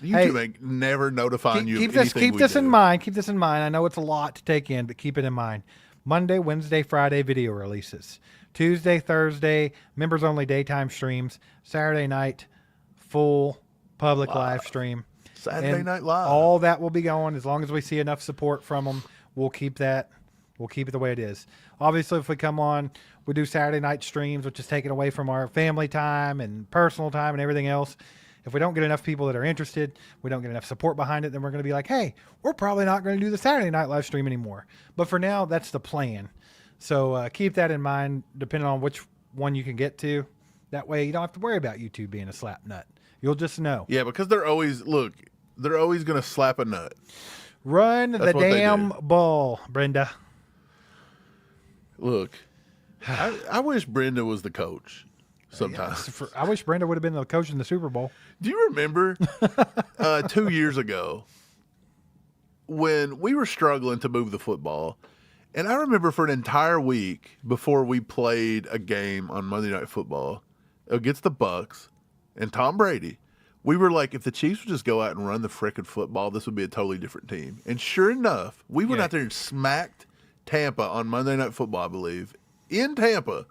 YouTube ain't never notifying you. Keep of this, anything keep we this do. in mind. Keep this in mind. I know it's a lot to take in, but keep it in mind. Monday, Wednesday, Friday video releases. Tuesday, Thursday, members only daytime streams. Saturday night, full public live stream. Saturday And Night Live. All that will be going as long as we see enough support from them. We'll keep that. We'll keep it the way it is. Obviously, if we come on, we do Saturday night streams, which is taken away from our family time and personal time and everything else. If we don't get enough people that are interested, we don't get enough support behind it, then we're going to be like, hey, we're probably not going to do the Saturday night live stream anymore. But for now, that's the plan. So keep that in mind, depending on which one you can get to. That way, you don't have to worry about YouTube being a slap nut. You'll just know. Yeah, because they're always going to slap a nut. Run the what they damn do. ball, Brenda. Look, I wish Brenda was the coach sometimes. I wish Brenda would have been the coach in the Super Bowl. Do you remember 2 years ago when we were struggling to move the football? And I remember for an entire week before we played a game on Monday Night Football against the Bucks and Tom Brady, we were like, if the Chiefs would just go out and run the frickin' football, this would be a totally different team. And sure enough, we went out there and smacked Tampa on Monday Night Football, I believe, in Tampa.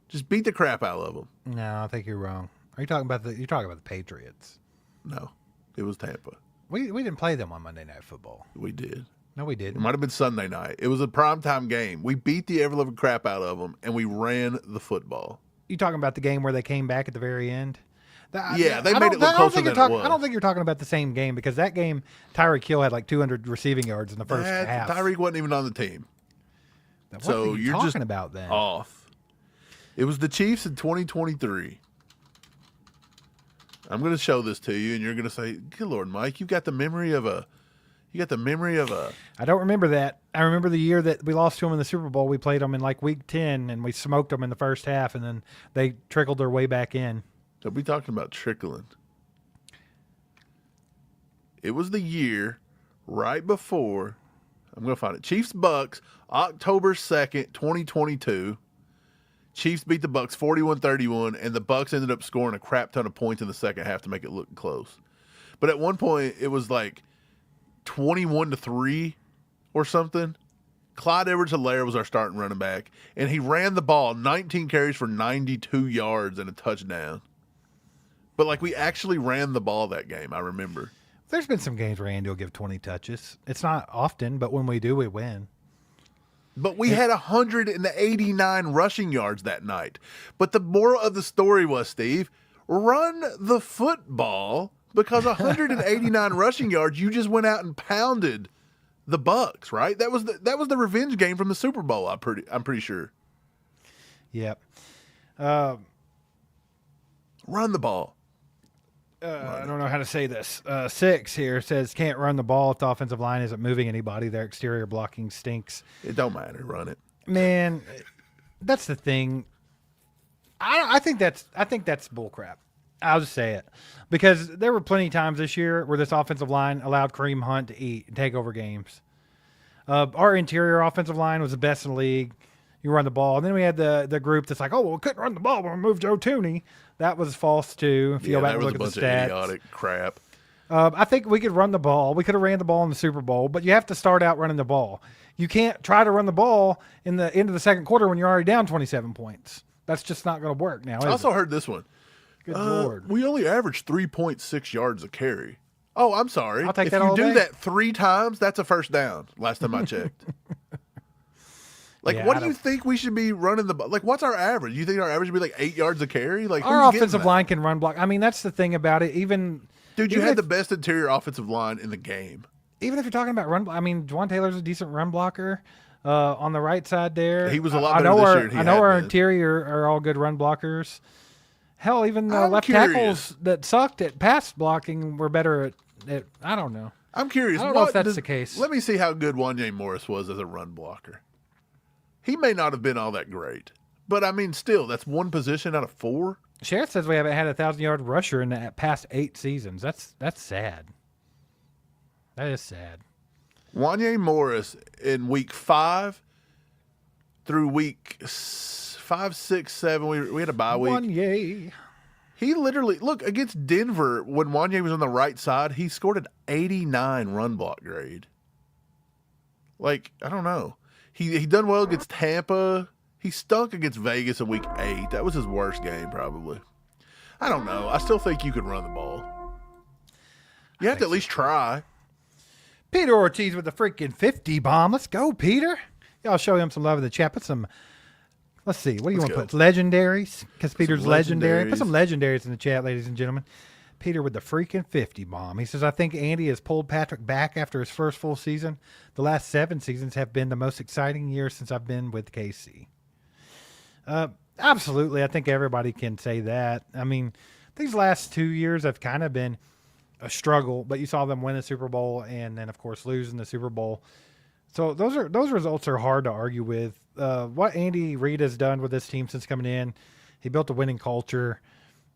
Just beat the crap out of them. No, I think you're wrong. You're talking about the Patriots. No, it was Tampa. We didn't play them on Monday Night Football. We did. No, we It didn't. might have been Sunday night. It was a primetime game. We beat the ever-living crap out of them, and we ran the football. You talking about the game where they came back at the very end? Yeah, they made it look closer than it was. I don't think you're talking about the same game because that game, Tyreek Hill had like 200 receiving yards in the first half. Tyreek wasn't even on the team. What So are you you're talking just about then? off. It was the Chiefs in 2023. I'm going to show this to you, and you're going to say, "Good Lord, Mike, you got the memory of a." I don't remember that. I remember the year that we lost to them in the Super Bowl. We played them in like week 10, and we smoked them in the first half, and then they trickled their way back in. Don't be talking about trickling. It was the year right before. I'm going to find it. Chiefs Bucks, October 2nd, 2022. Chiefs beat the Bucks 41-31, and the Bucks ended up scoring a crap ton of points in the second half to make it look close. But at one point, it was like 21-3 or something. Clyde Edwards-Helaire was our starting running back, and he ran the ball 19 carries for 92 yards and a touchdown. But like we actually ran the ball that game, I remember. There's been some games where Andy will give 20 touches. It's not often, but when we do, we win. But we had 189 rushing yards that night. But the moral of the story was, Steve, run the football because 189 rushing yards, you just went out and pounded the Bucks, right? That was the revenge game from the Super Bowl, I'm pretty sure. Yep. Run the ball. I don't know how to say this. 6 here says can't run the ball if the offensive line isn't moving anybody. Their exterior blocking stinks. It don't matter. Run it. Man, that's the thing. I think that's bullcrap. I'll just say it because there were plenty of times this year where this offensive line allowed Kareem Hunt to eat and take over games. Our interior offensive line was the best in the league. You run the ball, and then we had the group that's like, oh, well, we couldn't run the ball when we moved Joe Tooney. That was false too. If you go back and look at the stats, idiotic crap. I think we could run the ball. We could have ran the ball in the Super Bowl, but you have to start out running the ball. You can't try to run the ball in the end of the second quarter when you're already down 27 points. That's just not going to work now. I also heard this one. Good Lord. We only averaged 3.6 yards a carry. Oh, I'm sorry. I'll take if that you all do day. that 3 times, that's a first down. Last time I checked. Yeah, what I do you don't- think we should be running the ball? Like, what's our average? You think our average would be like 8 yards a carry? Like, Our who's getting offensive that? line can run block. I mean, that's the thing about it. Dude, Dude, you even had if- the best interior offensive line in the game. even if you're talking about run, I mean, Juwan Taylor's a decent run blocker on the right side there. He was a lot I better know this our, year than he I know had our been. interior are all good run blockers. Hell, even the I'm left curious. tackles that sucked at pass blocking were better at I don't know. I'm curious. I don't know if what that's does- the case. Let me see how good Wanye Morris was as a run blocker. He may not have been all that great, but I mean, still, that's one position out of 4. Sheriff says we haven't had a 1,000-yard rusher in the past 8 seasons. That's sad. That is sad. Wanye Morris in week 5 through week 5, 6, 7. We had a bye week. Wanye. He literally, look, against Denver, when Wanye was on the right side, he scored an 89 run block grade. Like, I don't know. He done well against Tampa. He stunk against Vegas in week 8. That was his worst game, probably. I don't know. I still think you could run the ball. You have to at least try. Peter Ortiz with the freaking 50 bomb. Let's go, Peter. Y'all show him some love in the chat. Put some, let's see, what do you want to put? Legendaries? Because Peter's legendary. Put some legendaries in the chat, ladies and gentlemen. Peter with the freaking 50 bomb. He says, I think Andy has pulled Patrick back after his first full season. The last 7 seasons have been the most exciting years since I've been with KC. Absolutely. I think everybody can say that. I mean, these last 2 years have kind of been a struggle, but you saw them win the Super Bowl and then, of course, losing the Super Bowl. So those results are hard to argue with. What Andy Reid has done with this team since coming in, he built a winning culture.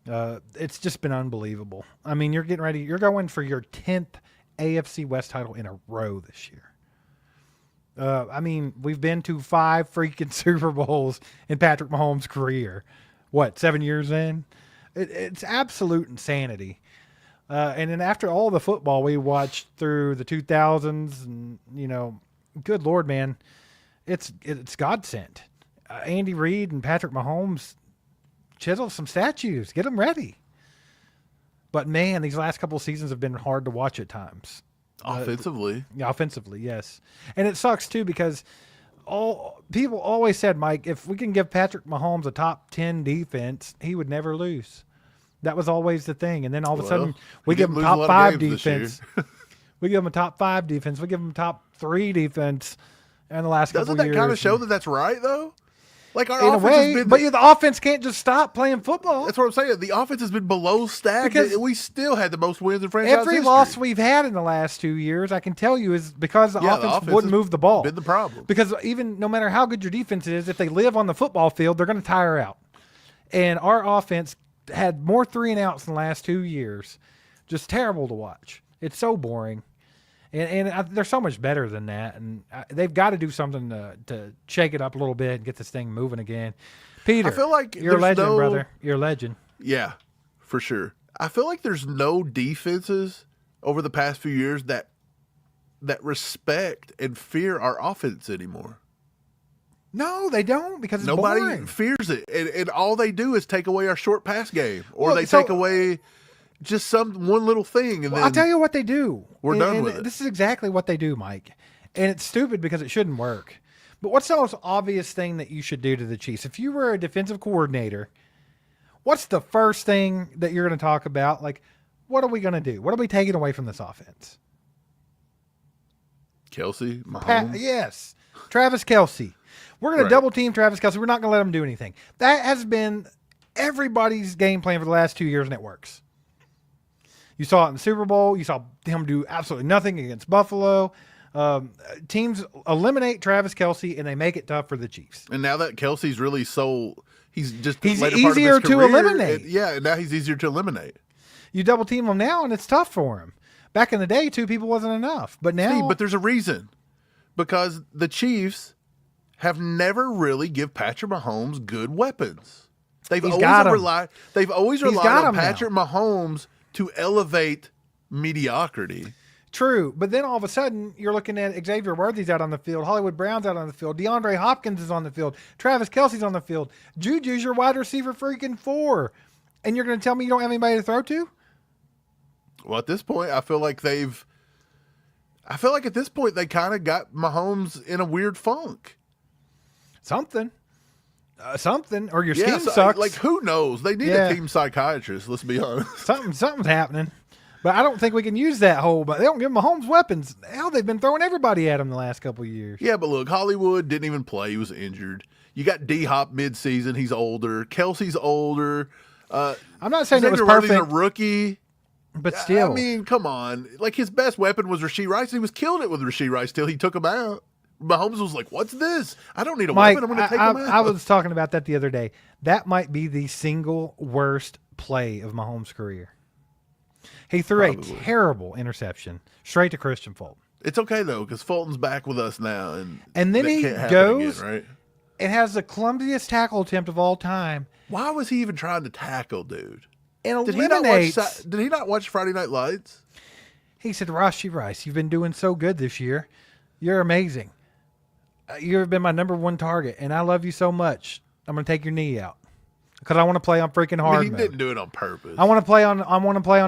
It's just been unbelievable. I mean, you're getting ready. You're going for your 10th AFC West title in a row this year. I mean, we've been to 5 freaking Super Bowls in Patrick Mahomes' career. What, 7 years in? It's absolute insanity. And then after all the football we watched through the 2000s, and good Lord, man, it's God sent. Andy Reid and Patrick Mahomes, chisel some statues, get them ready. But man, these last couple of seasons have been hard to watch at times. Offensively. Yeah, offensively, yes. And it sucks too because people always said, Mike, if we can give Patrick Mahomes a top 10 defense, he would never lose. That was always the thing. And then all of a sudden, we give him top 5 defense. We give him a top 5 defense. We give him top 3 defense in the last couple of years. Doesn't that kind of show that that's right, though? Like our in offense a way, has been, but the offense can't just stop playing football. That's what I'm saying. The offense has been below stagnant, Because and we still had the most wins in franchise every history. loss we've had in the last 2 years, I can tell you, is because the offense wouldn't move the ball. Been the problem. Because even no matter how good your defense is, if they live on the football field, they're going to tire out. And our offense had more 3-and-outs in the last 2 years. Just terrible to watch. It's so boring. And they're so much better than that. And they've got to do something to shake it up a little bit and get this thing moving again. Peter, I feel like you're a legend, brother. You're a legend. Yeah, for sure. I feel like there's no defenses over the past few years that respect and fear our offense anymore. No, they don't, because it's Nobody boring. fears it. And all they do is take away our short pass game. Or they take away just one little thing. And then I'll tell you what they do. We're done with it. This is exactly what they do, Mike. And it's stupid because it shouldn't work. But what's the most obvious thing that you should do to the Chiefs? If you were a defensive coordinator, what's the first thing that you're going to talk about? Like, what are we going to do? What are we taking away from this offense? Kelsey, Mahomes. Yes. Travis Kelce. We're going to double team Travis Kelce. We're not going to let him do anything. That has been everybody's game plan for the last 2 years, and it works. You saw it in the Super Bowl. You saw him do absolutely nothing against Buffalo. Teams eliminate Travis Kelce, and they make it tough for the Chiefs. And now that Kelsey's really he's easier to eliminate. And now he's easier to eliminate. You double team him now, and it's tough for him. Back in the day, 2 people wasn't enough. But now... Steve, but there's a reason. Because the Chiefs have never really give Patrick Mahomes good weapons. They've always relied on Patrick Mahomes to elevate mediocrity. True, but then all of a sudden, you're looking at Xavier Worthy's out on the field, Hollywood Brown's out on the field, DeAndre Hopkins is on the field, Travis Kelce's on the field, Juju's your wide receiver freaking 4, and you're going to tell me you don't have anybody to throw to? Well, at this point, I feel like at this point they kind of got Mahomes in a weird funk. Something, or your scheme sucks. Like, who knows? They need a team psychiatrist. Let's be honest. Something's happening. But I don't think we can use that whole. But they don't give Mahomes weapons. Hell, they've been throwing everybody at him the last couple of years. Yeah, but look, Hollywood didn't even play. He was injured. You got D-Hop mid-season. He's older. Kelsey's older. I'm not saying Xavier it was perfect. Worthy's a rookie. But still. I mean, come on. Like, his best weapon was Rashee Rice. He was killing it with Rashee Rice till he took him out. Mahomes was like, "What's this? I don't need a Mike, weapon. I'm going to take him out." I was talking about that the other day. That might be the single worst play of Mahomes' career. He threw Probably. a terrible interception straight to Christian Fulton. It's okay though, because Fulton's back with us now, And then that he can't happen goes again, right? and has the clumsiest tackle attempt of all time Why was he even trying to tackle, dude? and Did he not watch? eliminates. Did he not watch Friday Night Lights? He said, Rashi Rice, you've been doing so good this year. You're amazing. You've been my number one target, and I love you so much. I'm going to take your knee out because I want to play on freaking I hard mean, he mode. didn't do it on purpose. I want to play on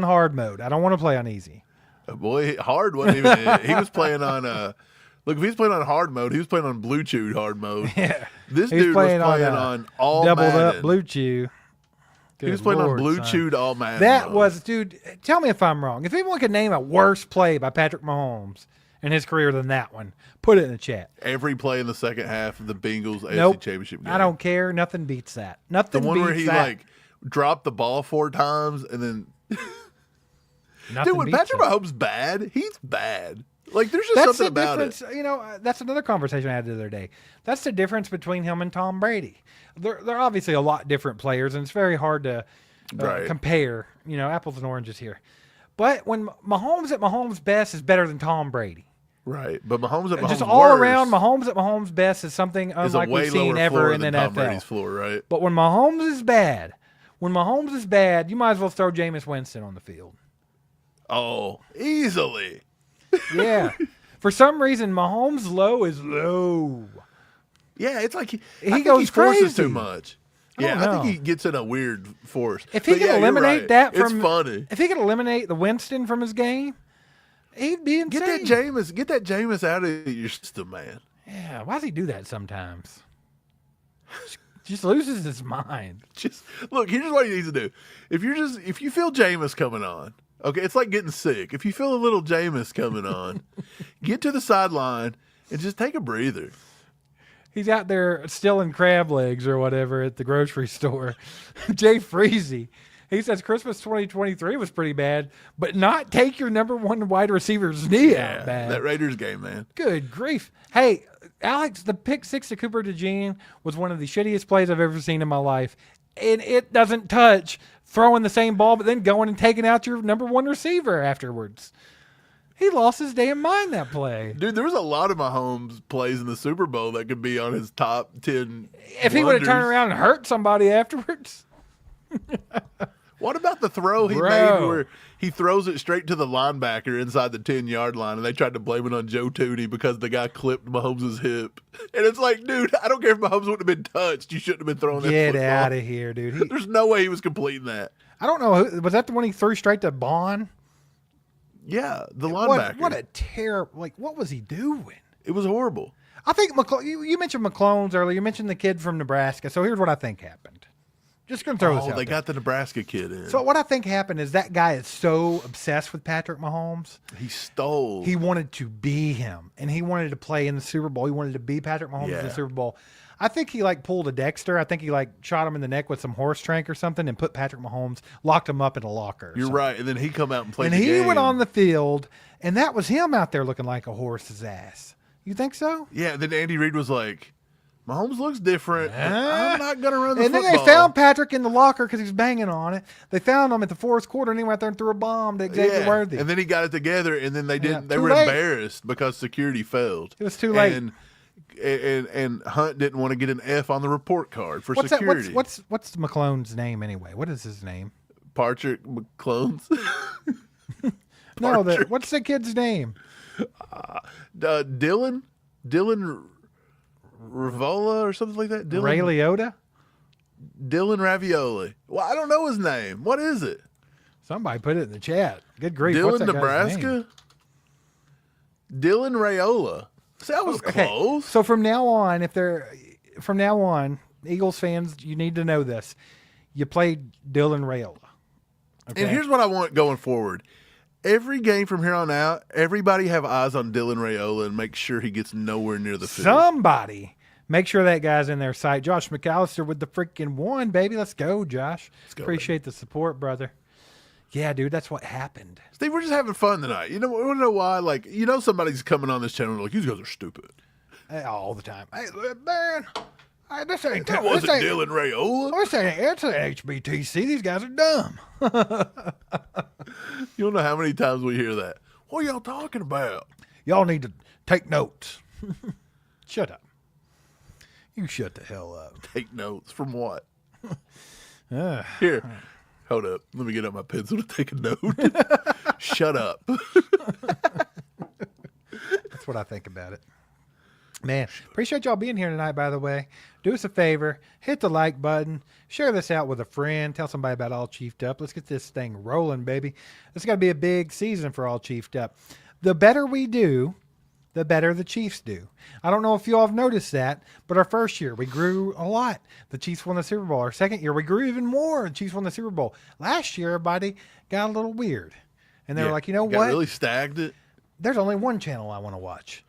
hard mode. I don't want to play on easy. Boy, hard wasn't even it. He was playing on look, if he was playing on hard mode, he was playing on Blue Chewed hard mode. Yeah. This He's dude was playing playing on, on all doubled Madden. up Blue Chew. He was Good playing on Lord, Blue son. Chewed all Madden. That mode. was, dude, tell me if I'm wrong. If anyone could name a worse play by Patrick Mahomes in his career than that one, put it in the chat. every play in the second half of the Bengals AFC Nope. Championship game. I don't care. Nothing beats that. The Nothing one beats where he that. like dropped the ball 4 times and then Nothing dude, when beats Patrick that. Mahomes bad, he's bad. Like there's just That's something the about difference. it. You know, that's another conversation I had the other day. That's the difference between him and Tom Brady. They're obviously a lot different players, and it's very hard to Right. compare. You know, apples and oranges here. But when Mahomes at Mahomes' best is better than Tom Brady. Right. But Mahomes at Mahomes Just all worst around, Mahomes at Mahomes' best is something is a unlike way we've seen lower ever floor in the than Tom NFL. Brady's floor, right? But when Mahomes is bad, you might as well throw Jameis Winston on the field. Oh, easily. Yeah. For some reason, Mahomes' low is low. Yeah, it's like he He goes goes forces crazy. too much. I don't Yeah, I know. think he gets in a weird force. If he But could yeah, you're eliminate right. that it's from, funny. if he could eliminate the Winston from his game, he'd be insane. Get that Jameis out of your system, man. Yeah, why does he do that sometimes? Just loses his mind. Just look, here's what he needs to do. If you feel Jameis coming on, okay, it's like getting sick. If you feel a little Jameis coming on, get to the sideline and just take a breather. He's out there stealing crab legs or whatever at the grocery store. Jay Freezy, he says Christmas 2023 was pretty bad, but not take your number one wide receiver's knee out bad. That Raiders game, man. Good grief. Hey, Alex, the pick 6 to Cooper DeJean was one of the shittiest plays I've ever seen in my life. And it doesn't touch throwing the same ball, but then going and taking out your number one receiver afterwards. He lost his damn mind that play. Dude, there was a lot of Mahomes plays in the Super Bowl that could be on his top 10. If he would have turned wonders. around and hurt somebody afterwards. What about the throw he Bro. made where he throws it straight to the linebacker inside the 10-yard line and they tried to blame it on Joe Tooney because the guy clipped Mahomes' hip? And it's like, dude, I don't care if Mahomes wouldn't have been touched. You shouldn't have been throwing that Get football. out of here, dude. There's no way he was completing that. I don't know. Was that the one he threw straight to Bond? Yeah, the linebacker. What a terrible. Like, what was he doing? It was horrible. I think you mentioned McClones earlier. You mentioned the kid from Nebraska. So here's what I think happened. Just going to throw this Oh, out they there. got the Nebraska kid in. So what I think happened is that guy is so obsessed with Patrick Mahomes. He stole. He wanted to be him, and he wanted to play in the Super Bowl. He wanted to be Patrick Mahomes in Yeah. the Super Bowl. I think he pulled a Dexter. I think he shot him in the neck with some horse trank or something and put Patrick Mahomes, locked him up in a locker. or You're something. right. And then he come out and played And the he game. went on the field, and that was him out there looking like a horse's ass. You think so? Yeah, then Andy Reid was like, Mahomes looks different. but I'm not going to run the And then football. they found Patrick in the locker because he was banging on it. They found him at the fourth quarter, and he went out there and threw a bomb to Xavier Yeah. Worthy. And then he got it together, and then they didn't. Yeah, They too were late. embarrassed because security failed. It was too late. And Hunt didn't want to get an F on the report card for What's that? security. What's McClone's name anyway? What is his name? Patrick McClones? No, what's the kid's name? Dylan Ravola or something like that. Ray Liotta? Dylan Ravioli. Well, I don't know his name. What is it? Somebody put it in the chat. Good grief. what's Dylan, that guy's name? Nebraska. Dylan Rayola. See, I was Okay, close. so from now on, Eagles fans, you need to know this. You played Dylan Rayola. Okay? And here's what I want going forward. Every game from here on out, everybody have eyes on Dylan Rayola and make sure he gets nowhere near the field. Somebody make sure that guy's in their sight. Josh McAllister with the freaking one, baby. Let's go, Josh. go, Appreciate the support, brother. Yeah, dude, that's what happened. Steve, we're just having fun tonight. You know, we want to know why. Like, somebody's coming on this channel and like, you guys are stupid. All the time. Hey, man, this ain't That wasn't Dylan Rayola. This ain't HBTC. These guys are dumb. You don't know how many times we hear that. What are y'all talking about? Y'all need to take notes. Shut up. You shut the hell up. Take notes from what? Uh, Here, hold up. Let me get out my pencil to take a note. Shut up. That's what I think about it. Man, appreciate y'all being here tonight, by the way. Do us a favor. Hit the like button. Share this out with a friend. Tell somebody about All Chiefed Up. Let's get this thing rolling, baby. This is going to be a big season for All Chiefed Up. The better we do, the better the Chiefs do. I don't know if you all have noticed that, but our first year, we grew a lot. The Chiefs won the Super Bowl. Our second year, we grew even more. The Chiefs won the Super Bowl. Last year, everybody got a little weird. And they were like, you know got what? really stagnant. There's only one channel I want to watch.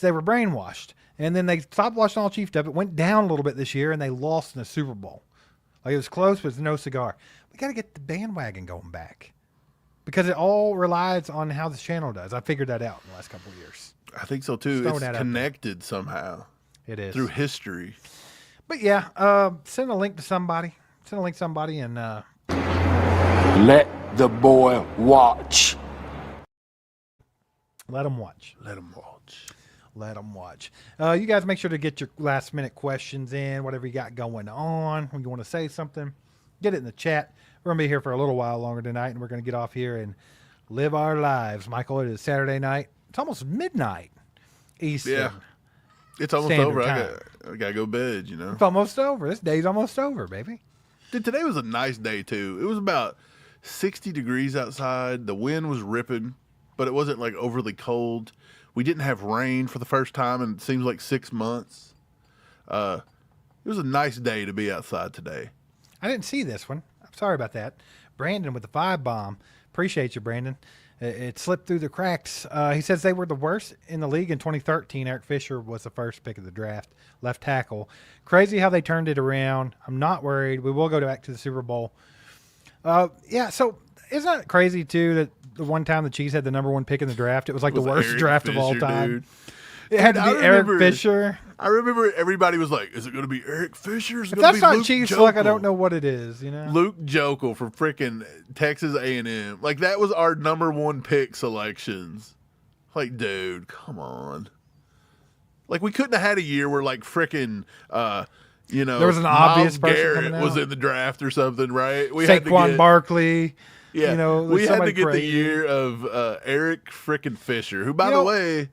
They were brainwashed. And then they stopped watching All Chiefed Up. It went down a little bit this year, and they lost in the Super Bowl. Like, it was close, but it's no cigar. We got to get the bandwagon going back because it all relies on how the channel does. I figured that out in the last couple of years. I think so, too. Just throwing It's that out connected somehow It is. through history. But yeah, send a link to somebody. Send a link to somebody and Let the boy watch. let them watch. Let them watch. Let them watch. You guys make sure to get your last minute questions in, whatever you got going on. When you want to say something, get it in the chat. We're going to be here for a little while longer tonight, and we're going to get off here and live our lives. Michael, it is Saturday night. It's almost midnight Eastern. Yeah. It's almost Standard over. time. I got to go to bed, you know. It's almost over. This day's almost over, baby. Dude, today was a nice day, too. It was about 60 degrees outside. The wind was ripping, but it wasn't, like, overly cold. We didn't have rain for the first time in it seems like 6 months. It was a nice day to be outside today. I didn't see this one. I'm sorry about that. Brandon with the 5-bomb. Appreciate you, Brandon. It slipped through the cracks. He says they were the worst in the league in 2013. Eric Fisher was the first pick of the draft, left tackle. Crazy how they turned it around. I'm not worried. We will go back to the Super Bowl. Yeah, so isn't it crazy, too, that the one time the Chiefs had the number 1 pick in the draft, it was like the worst Eric draft of all Fisher, time. dude. It had to Dude, be I Eric remember- Fisher. I remember everybody was like, is it going to be Eric Fisher? Is it If gonna that's be not Luke Chiefs Jokel? luck, I don't know what it is, you know? Luke Jokel from freaking Texas A&M. Like, that was our number 1 pick selections. Like, dude, come on. Like, we couldn't have had a year where, like, freaking, you know, There was an obvious Myles person Garrett coming was out. in the draft or something, right? We had to Saquon get, Barkley. yeah, You know, we had to somebody get the crazy. year of Eric freaking Fisher, who, by You the know- way,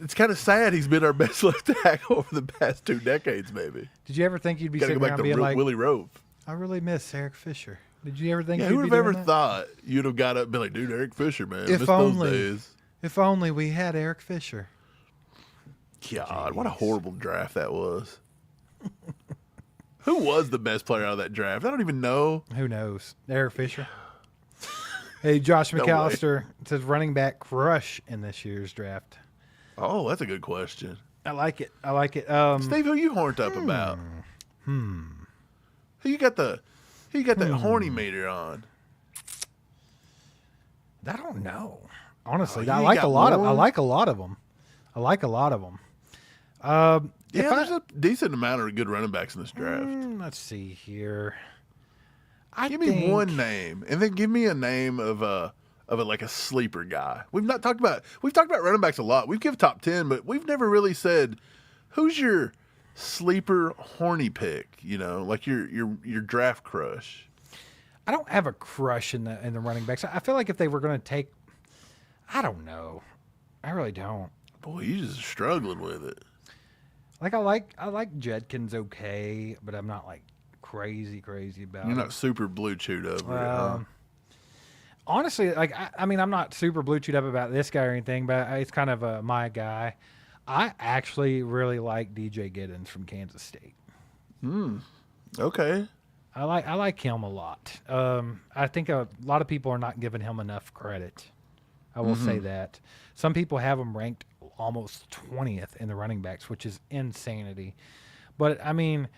it's kind of sad he's been our best left tackle over the past 2 decades, maybe. Did you ever think you'd be Got to sitting go back around to being like, Willie Rope. I really miss Eric Fisher? Did you ever think Yeah, you'd who would be have ever doing that? thought you'd have got up and been like, dude, Eric Fisher, man. If Miss only. those days. If only we had Eric Fisher. God, what a horrible draft that was. Who was the best player out of that draft? I don't even know. Who knows? Eric Fisher. Hey, Josh No way. McAllister says running back crush in this year's draft. Oh, that's a good question. I like it. I like it. Steve, who you horned up about? Who you got that horny meter on? I don't know. Honestly, you I ain't like got a lot of. one? I like a lot of them. I like a lot of them. Yeah, If there's I- a decent amount of good running backs in this draft. Let's see here. Give me one name, and then give me a name of a like a sleeper guy. We've talked about running backs a lot. We've given top 10, but we've never really said who's your sleeper horny pick. You know, like your draft crush. I don't have a crush in the running backs. I feel like if they were going to take, I don't know. I really don't. Boy, you just struggling with it. Like I like Judkins okay, but I'm not like crazy about You're it. not super blue chewed over it, huh? Honestly, like I mean, I'm not super blue chewed up about this guy or anything, but it's kind of my guy. I actually really like DJ Giddens from Kansas State. Okay. I like him a lot. I think a lot of people are not giving him enough credit. I will say that. Some people have him ranked almost 20th in the running backs, which is insanity. But I mean,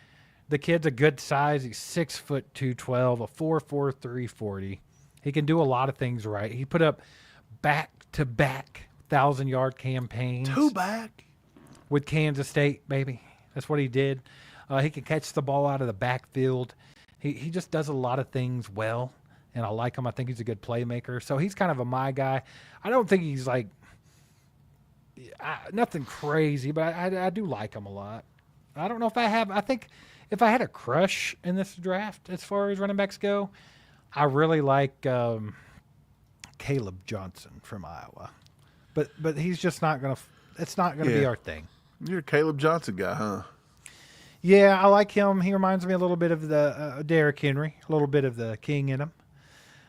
the kid's a good size. He's 6'2", 212, a 4.43 40. He can do a lot of things right. He put up back-to-back 1,000-yard campaigns. 2 back. With Kansas State, baby. That's what he did. He can catch the ball out of the backfield. He just does a lot of things well, and I like him. I think he's a good playmaker. So he's kind of a my guy. I don't think he's like nothing crazy, but I do like him a lot. I don't know if I think if I had a crush in this draft as far as running backs go, I really like Caleb Johnson from Iowa. But he's just not going to – it's not going to be our thing. You're a Caleb Johnson guy, huh? Yeah, I like him. He reminds me a little bit of the Derrick Henry, a little bit of the king in him.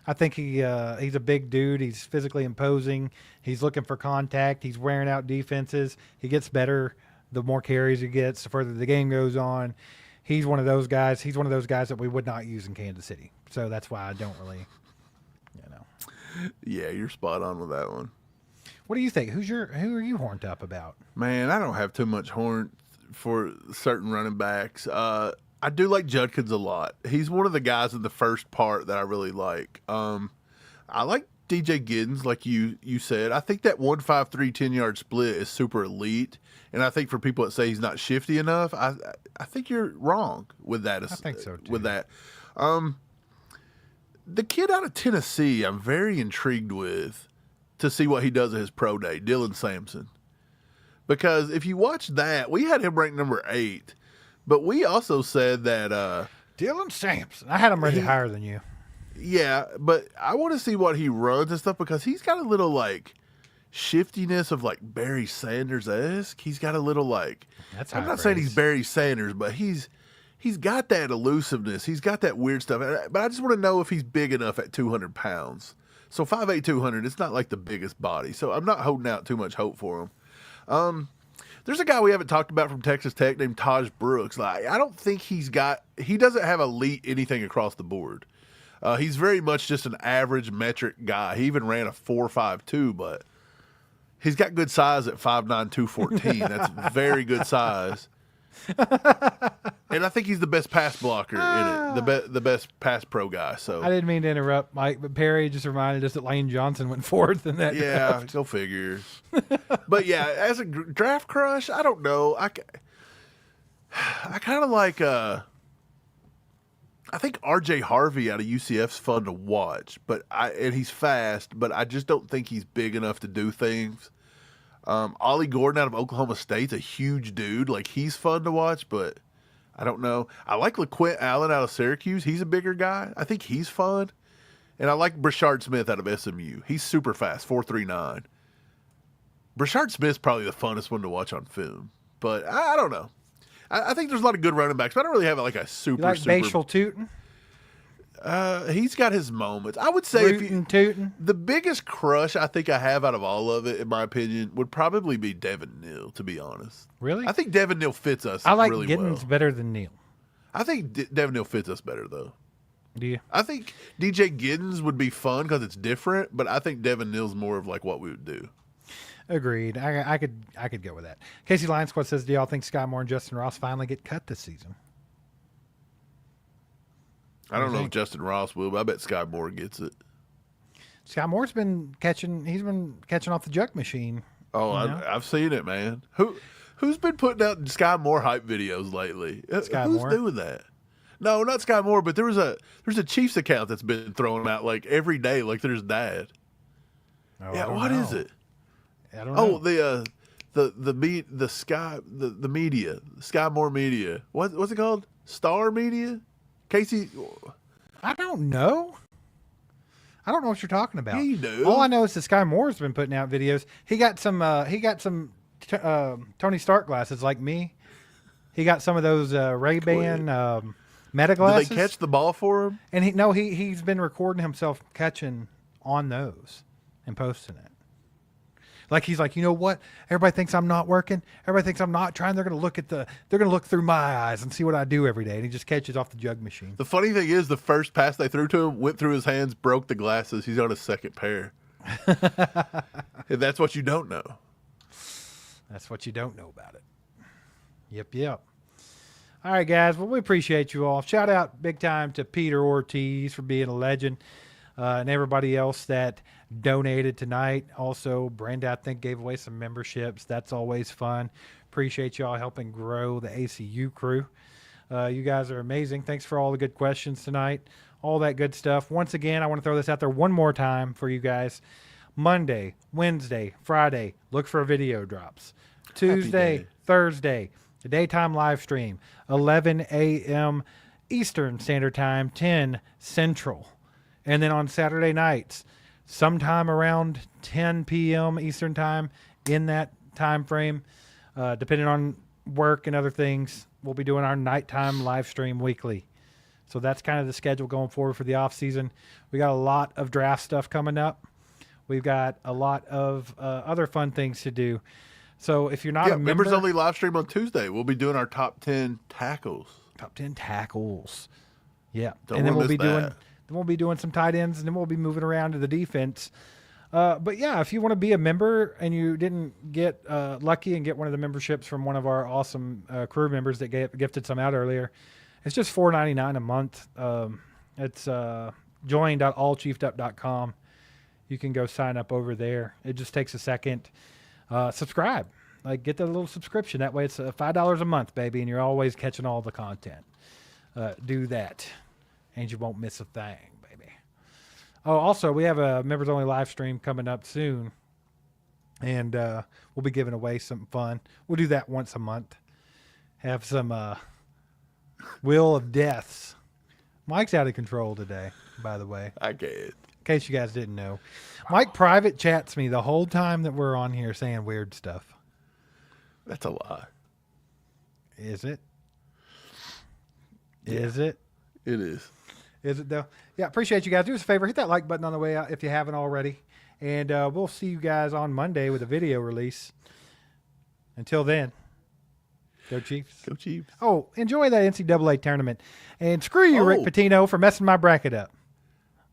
I think he's a big dude. He's physically imposing. He's looking for contact. He's wearing out defenses. He gets better the more carries he gets, the further the game goes on. He's one of those guys. He's one of those guys that we would not use in Kansas City. So that's why I don't really, Yeah, you're spot on with that one. What do you think? Who are you horned up about? Man, I don't have too much horn for certain running backs. I do like Judkins a lot. He's one of the guys in the first part that I really like. I like DJ Giddens, like you said. I think that 1-5-3 10-yard split is super elite. And I think for people that say he's not shifty enough, I think you're wrong with that. I think so too. With that. The kid out of Tennessee, I'm very intrigued with to see what he does at his pro day, Dylan Sampson. Because if you watch that, we had him ranked number 8, but we also said that Dylan Sampson. I had him rated higher than you. Yeah, but I want to see what he runs and stuff because he's got a little like shiftiness of like Barry Sanders-esque. He's got a little like I'm not saying he's Barry Sanders, but he's got that elusiveness. He's got that weird stuff. But I just want to know if he's big enough at 200 pounds. So 5'8", 200, it's not like the biggest body. So I'm not holding out too much hope for him. There's a guy we haven't talked about from Texas Tech named Taj Brooks. Like, I don't think he doesn't have elite anything across the board. He's very much just an average metric guy. He even ran a 4.52, but he's got good size at 5'9", 214. That's very good size. And I think he's the best pass blocker in it, the best pass pro guy. So I didn't mean to interrupt, Mike, but Perry just reminded us that Lane Johnson went fourth in that. Yeah, draft. go figure. But yeah, as a draft crush, I don't know. I kind of like. I think R.J. Harvey out of UCF's fun to watch, and he's fast, but I just don't think he's big enough to do things. Ollie Gordon out of Oklahoma State's a huge dude. Like, he's fun to watch, but I don't know. I like LaQuint Allen out of Syracuse. He's a bigger guy. I think he's fun. And I like Brashard Smith out of SMU. He's super fast, 4.39. Brashard Smith's probably the funnest one to watch on film. But I don't know. I think there's a lot of good running backs, but I don't really have like a super, You like Bashal Tootin? He's got his moments. I would say Tootin? the biggest crush I think I have out of all of it, in my opinion, would probably be Devin Neal, to be honest. Really? I think Devin Neal fits us I like really Giddens well. better than Neal. I think Devin Neal fits us better, though. Do you? I think DJ Giddens would be fun because it's different, but I think Devin Neal's more of like what we would do. Agreed. I could go with that. Casey Lion Squad says, do y'all think Sky Moore and Justin Ross finally get cut this season? I don't know if Justin Ross will, but I bet Sky Moore gets it. Sky Moore's been catching off the juke machine. Oh, I've seen it, man. Who's been putting out Sky Moore hype videos lately? Sky Who's Moore? doing that? No, not Sky Moore, but there's a Chiefs account that's been throwing them out like every day, like there's dad. Oh, Yeah, what is it? I don't know. The media, Sky Moore Media. What's it called? Star Media? Casey, I don't know. I don't know what you're talking about. Yeah, you do. All I know is that Sky Moore's been putting out videos. He got some Tony Stark glasses like me. He got some of those Ray-Ban Meta did glasses. they catch the ball for him? And he's been recording himself catching on those and posting it. Like, he's like, you know what? Everybody thinks I'm not working. Everybody thinks I'm not trying. They're gonna look through my eyes and see what I do every day. And he just catches off the jug machine. The funny thing is, the first pass they threw to him went through his hands, broke the glasses. He's on his second pair. And that's what you don't know. That's what you don't know about it. Yep. All right, guys. Well, we appreciate you all. Shout out big time to Peter Ortiz for being a legend, and everybody else that donated tonight. Also, Brenda, I think, gave away some memberships. That's always fun. Appreciate y'all helping grow the ACU crew. You guys are amazing. Thanks for all the good questions tonight. All that good stuff. Once again, I want to throw this out there one more time for you guys. Monday, Wednesday, Friday, look for video drops. Tuesday, day. Thursday, the daytime live stream, 11 a.m. Eastern Standard Time, 10 Central. And then on Saturday nights, sometime around 10 p.m. Eastern Time, in that time frame, depending on work and other things, we'll be doing our nighttime live stream weekly. So that's kind of the schedule going forward for the off season. We got a lot of draft stuff coming up. We've got a lot of other fun things to do. So if you're not a member, members only live stream on Tuesday. We'll be doing our top 10 tackles. top 10 tackles. Yeah. Don't and then wanna we'll be miss doing that. then we'll be doing some tight ends, and then we'll be moving around to the defense. But yeah, if you want to be a member and you didn't get lucky and get one of the memberships from one of our awesome crew members that gifted some out earlier, it's just $4.99 a month. It's join.allchiefedup.com. You can go sign up over there. It just takes a second. Subscribe. Like, get the little subscription. That way it's $5 a month, baby, and you're always catching all the content. Do that, and you won't miss a thing, baby. Oh, also, we have a members-only live stream coming up soon, and we'll be giving away some fun. We'll do that once a month. Have some Wheel of Deaths. Mike's out of control today, by the way. I get it. In case you guys didn't know. Mike private chats me the whole time that we're on here saying weird stuff. That's a lie. Is it? Is it? It is. Is it though? Yeah, appreciate you guys. Do us a favor, hit that like button on the way out if you haven't already. And we'll see you guys on Monday with a video release. Until then, go Chiefs. Go Chiefs. Oh, enjoy that NCAA tournament. And screw you, Rick Oh. Pitino, for messing my bracket up.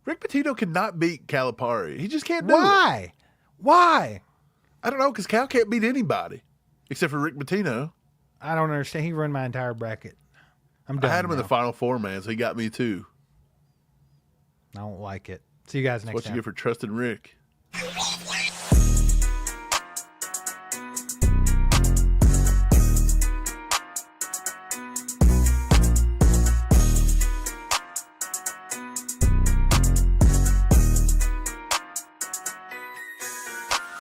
Rick Pitino cannot beat Calipari. He just can't do it. Why? Why? I don't know, because Cal can't beat anybody except for Rick Pitino. I don't understand. He ruined my entire bracket. I'm done. I had him in now. the Final Four, man, so he got me too. I don't like it. See you guys next What time. you get for trusting Rick?